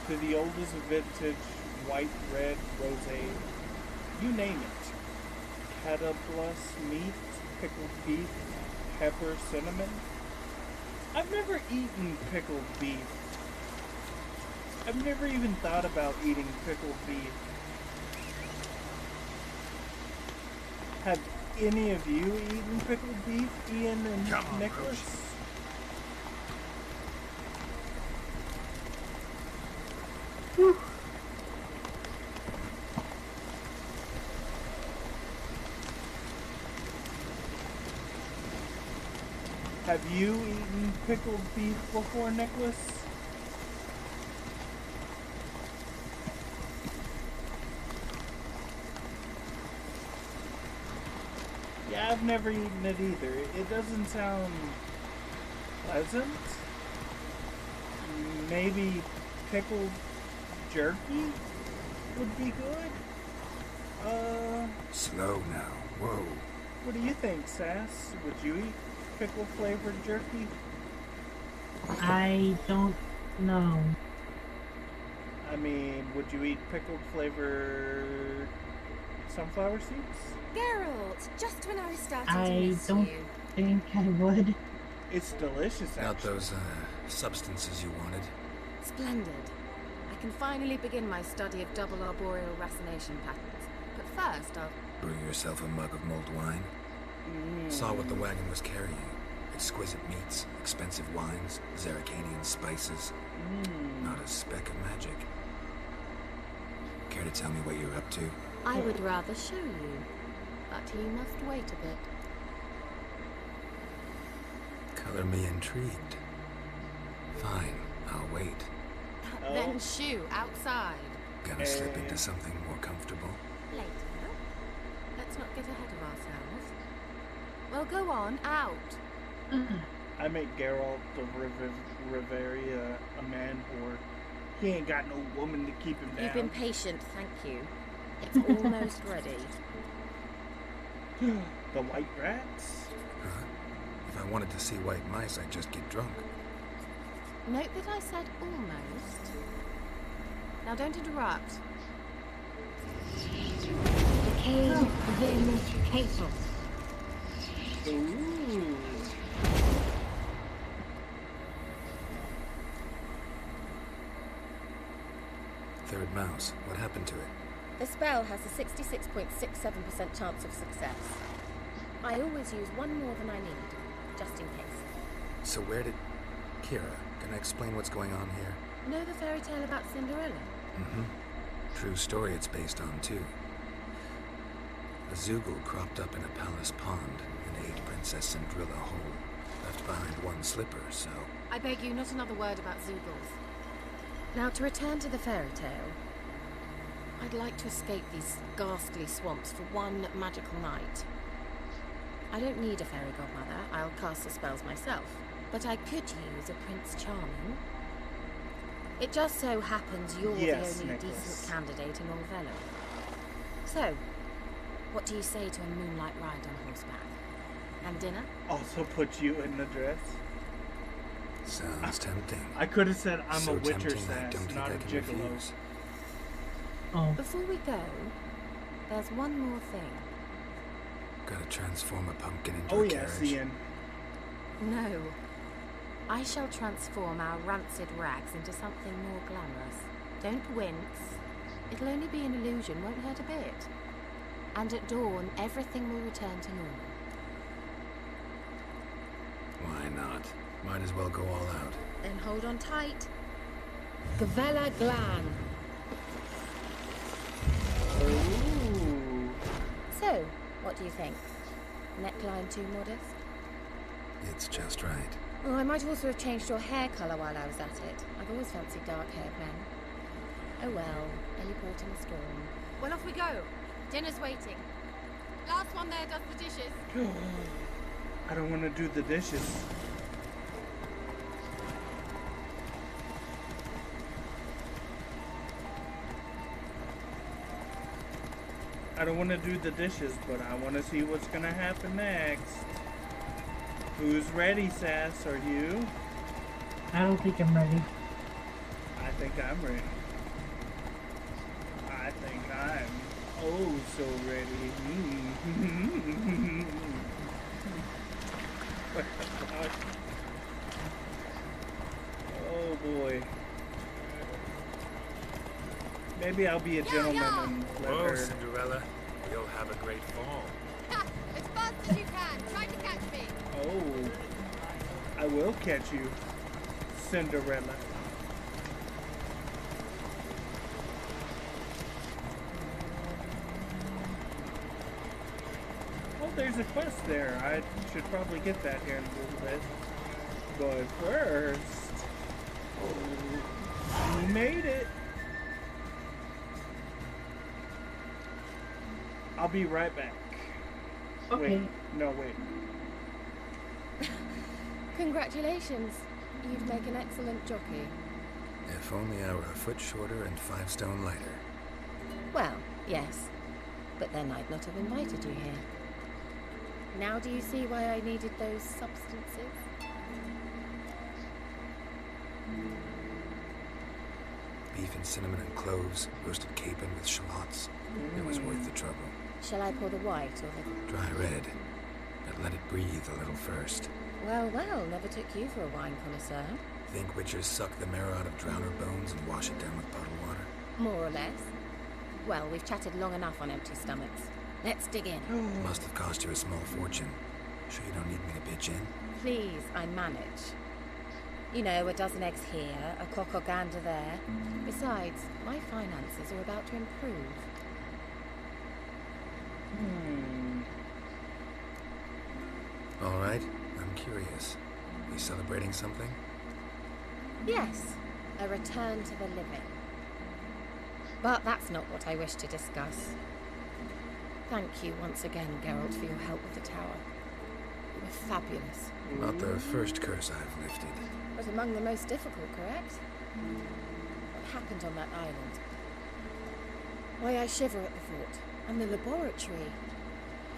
to the oldest vintage white, red, rosé, you name it. Cataplus meat, pickled beef, pepper, cinnamon. I've never eaten pickled beef. I've never even thought about eating pickled beef. Have any of you eaten pickled beef, Ian and Nicholas? Have you eaten pickled beef before, Nicholas? Yeah, I've never eaten it either. It doesn't sound pleasant. Maybe pickled jerky would be good? Slow now. Whoa. What do you think, Sass? Would you eat pickle flavored jerky? I don't know. I mean, would you eat pickled flavored sunflower seeds? Geralt, just when I was starting to I miss don't you. think I would. It's delicious, Not actually. those, substances you wanted. Splendid. I can finally begin my study of double arboreal racination patterns. But first, I'll... Brew yourself a mug of mulled wine. Saw what the wagon was carrying. Exquisite meats, expensive wines, Zerrikanian spices. Not a speck of magic. Care to tell me what you're up to? I would rather show you. But you must wait a bit. Color me intrigued. Fine, I'll wait. Then shoo, outside. Gonna slip into something more comfortable? Later. Let's not get ahead of ourselves. Well, go on, out. I make Geralt of Riveria a man whore. He ain't got no woman to keep him down. You've been patient, thank you. It's almost ready. The white rats? Huh? If I wanted to see white mice, I'd just get drunk. Note that I said almost. Now don't interrupt. The cave within castle. Ooh. Third mouse. What happened to it? The spell has a 66.67% chance of success. I always use one more than I need, just in case. So where did... Kira, can I explain what's going on here? Know the fairy tale about Cinderella? Mm-hmm. True story it's based on, too. A Zoogle cropped up in a palace pond and ate Princess Cinderella whole. Left behind one slipper, so... I beg you, not another word about Zoogles. Now, to return to the fairy tale, I'd like to escape these ghastly swamps for one magical night. I don't need a fairy godmother, I'll cast the spells myself, but I could use a Prince Charming. It just so happens you're the only decent candidate in In Velen. So, what do you say to a moonlight ride on horseback? And dinner? Also put you in the dress. Sounds tempting. I could have said I'm so a witcher tempting, I sass, don't think not I a can gigolo. refuse. Oh. Before we go, there's one more thing. Gotta transform a pumpkin into Oh a yeah, carriage. Ian. No. I shall transform our rancid rags into something more glamorous. Don't wince. It'll only be an illusion, won't hurt a bit. And at dawn, everything will return to normal. Why not? Might as well go all out. Then hold on tight. Gavella Glan. Ooh. So, what do you think? Neckline too modest? It's just right. Oh, I might also have changed your hair colour while I was at it. I've always fancied dark-haired men. Oh well, any port in a storm. Well, off we go. Dinner's waiting. Last one there does the dishes. I don't want to do the dishes. I don't want to do the dishes, but I want to see what's going to happen next. Who's ready, Sass? Are you? I don't think I'm ready. I think I'm ready. I think I'm oh so ready. Oh boy. Maybe I'll be a gentleman and let Whoa, her. Cinderella. You'll have a great fall. As fast as you can. Try to catch me. Oh, I will catch you, Cinderella. Oh, there's a quest there. I should probably get that here in a little bit. But first, oh, we made it. I'll be right back. Okay. Wait, no, wait. Congratulations. You'd make an excellent jockey. If only I were a foot shorter and 5 stone lighter. Well, yes. But then I'd not have invited you here. Now do you see why I needed those substances? Beef and cinnamon and cloves, roasted capon with shallots. It was worth the trouble. Shall I pour the white or the... Dry red, but let it breathe a little first. Well, never took you for a wine connoisseur. Think witchers suck the marrow out of drowner bones and wash it down with puddle water? More or less. Well, we've chatted long enough on empty stomachs. Let's dig in. Must have cost you a small fortune. Sure you don't need me to pitch in? Please, I manage. You know, a dozen eggs here, a cock or gander there. Besides, my finances are about to improve. All right, I'm curious. You celebrating something? Yes, a return to the living. But that's not what I wish to discuss. Thank you once again, Geralt, for your help with the tower. You were fabulous. Not the first curse I've lifted. But among the most difficult, correct? What happened on that island? Why, I shiver at the thought. And the laboratory.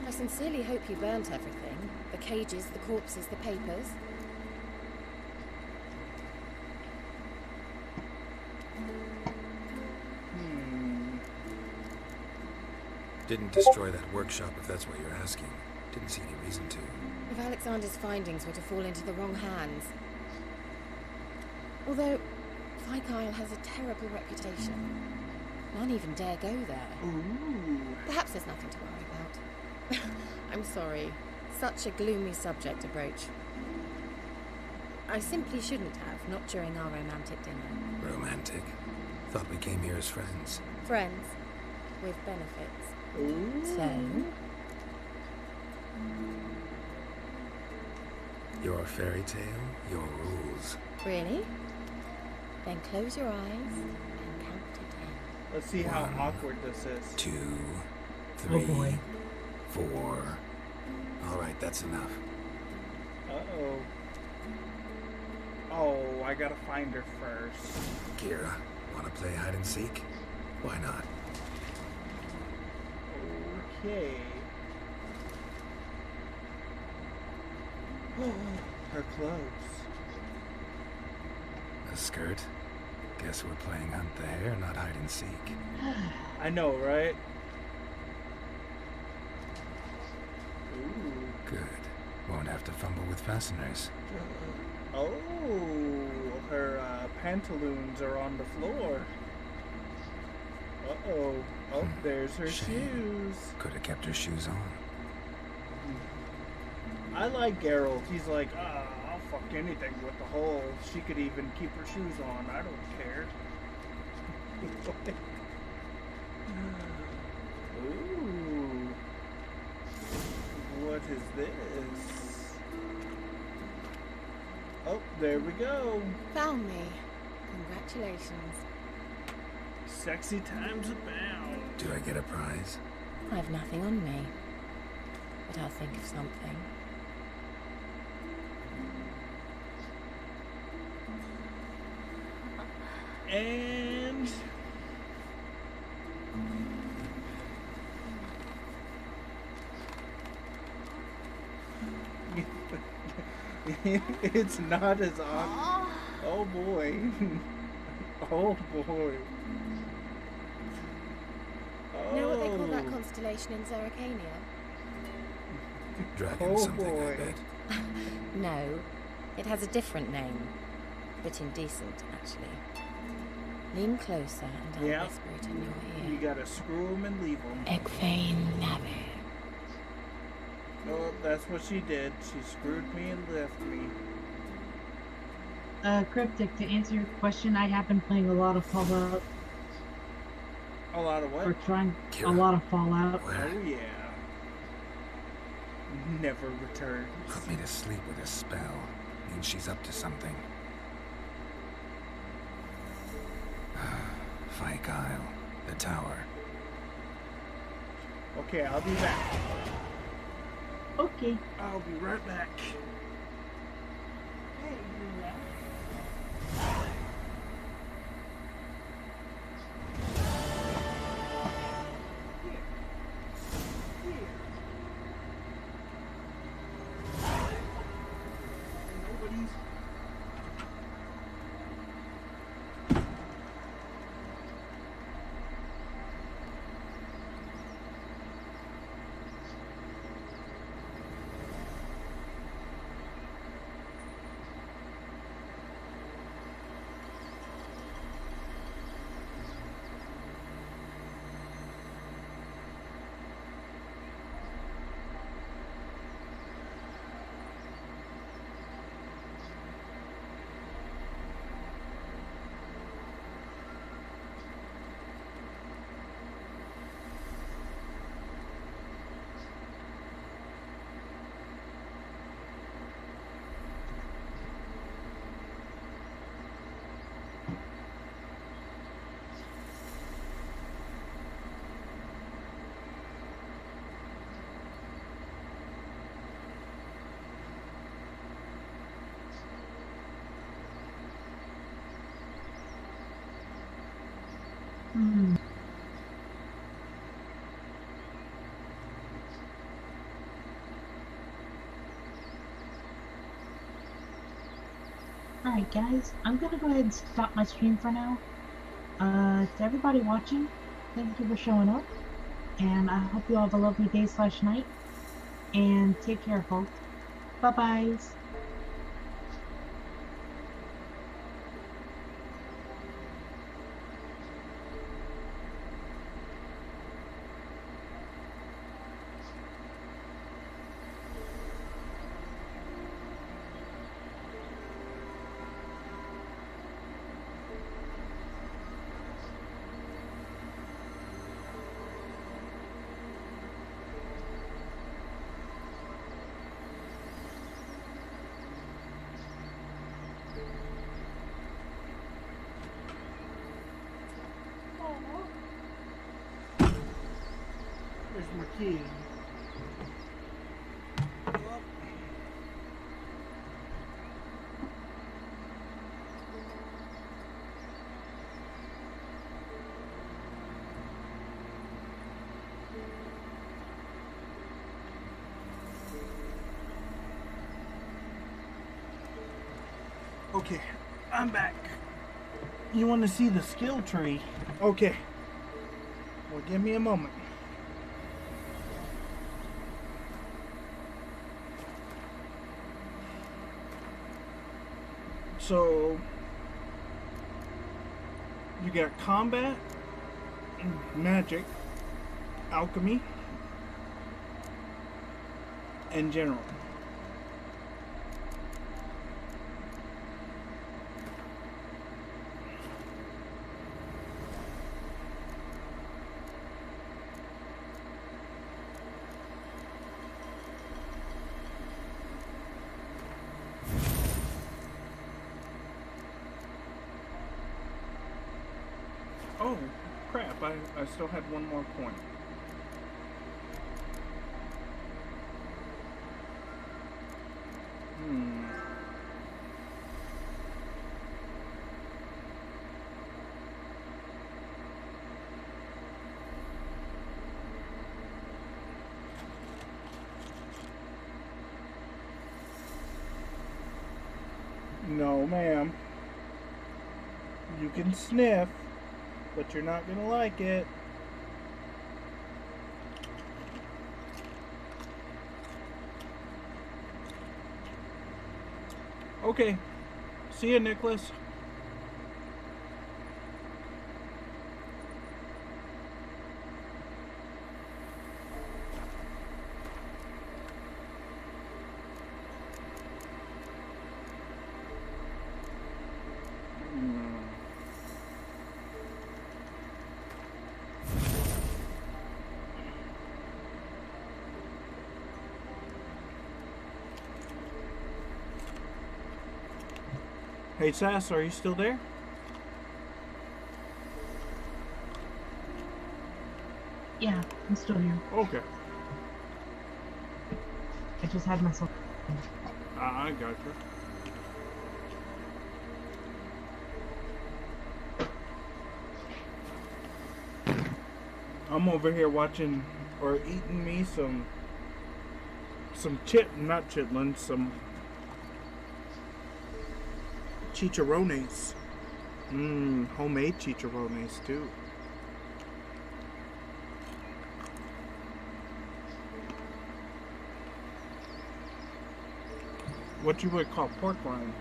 I sincerely hope you burnt everything. The cages, the corpses, the papers. Didn't destroy that workshop, if that's what you're asking. Didn't see any reason to. If Alexander's findings were to fall into the wrong hands. Although, Vikyle has a terrible reputation. None even dare go there. Ooh. Perhaps there's nothing to worry about. I'm sorry. Such a gloomy subject to broach. I simply shouldn't have, not during our romantic dinner. Romantic? Thought we came here as friends. Friends. With benefits. Ooh. So? Your fairy tale, your rules. Really? Then close your eyes and count to 10. Let's see how awkward this is. 2, Oh 3, boy. 4. All right, that's enough. Uh-oh. Oh, I gotta find her first. Kira, want to play hide and seek? Why not? Okay. Her clothes. A skirt? Guess we're playing hunt the hare, not hide and seek. I know, right? Ooh. Good. Won't have to fumble with fasteners. Oh, her pantaloons are on the floor. Uh-oh. Oh, there's her shoes. Could have kept her shoes on. I like Geralt. He's like, I'll fuck anything with the hole. She could even keep her shoes on. I don't care. Ooh. What is this? Oh, there we go. Found me. Congratulations. Sexy times abound. Do I get a prize? I've nothing on me. But I'll think of something. And it's not as awkward. Oh boy. Oh boy. You know what they call that constellation in Zerrikania? Dragon Oh something, boy. I bet. No, it has a different name. Bit indecent, actually. Lean closer and I'll Yeah. whisper it in your ear. You gotta screw them and leave them. Egfain Navi. Oh, that's what she did. She screwed me and left me. Cryptic, to answer your question, I have been playing a lot of Fallout. A lot of what? Or trying a lot of Fallout. Oh yeah. Never returns. Put me to sleep with a spell. Means she's up to something. Fyke Isle. The tower. Okay, I'll be back. Okay. I'll be right back. Hey, Alright guys, I'm gonna go ahead and stop my stream for now. To everybody watching, thank you for showing up. And I hope you all have a lovely day/night. And take care, folks. Bye-bye. your kid. Okay, I'm back. You want to see the skill tree? Okay. Well, give me a moment. So, you got combat, magic, alchemy, and general. Oh, crap, I still had one more point. No, ma'am. You can sniff, but you're not gonna like it. Okay. See ya, Nicholas. Hey, Sass, are you still there? Yeah, I'm still here. Okay. I just had myself. I got you. I'm over here watching or eating me some not chitlins, some chicharrones. Homemade chicharrones too. What you would call pork rinds.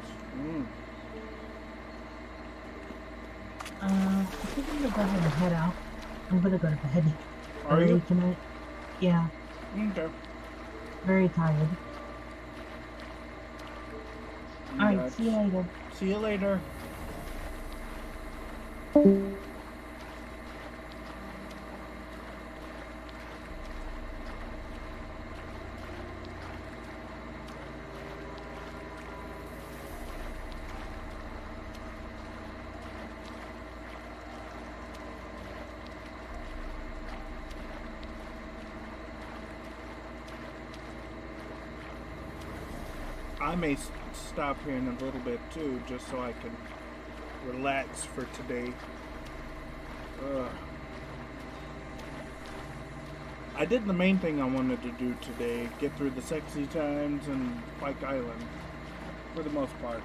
I think I'm gonna go ahead and head out. I'm gonna go to bed. Are you? Tonight? Yeah. Okay. Very tired. Alright, see you later. See you later. I may stop here in a little bit too, just so I can relax for today. I did the main thing I wanted to do today, get through the sexy times and Pike Island, for the most part.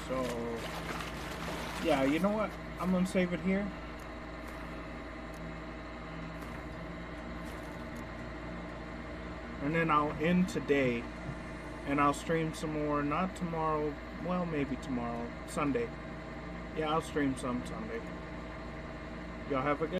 So, yeah, you know what? I'm gonna save it here. And then I'll end today, and I'll stream some more, not tomorrow, well, maybe tomorrow, Sunday. Yeah, I'll stream some Sunday. Y'all have a good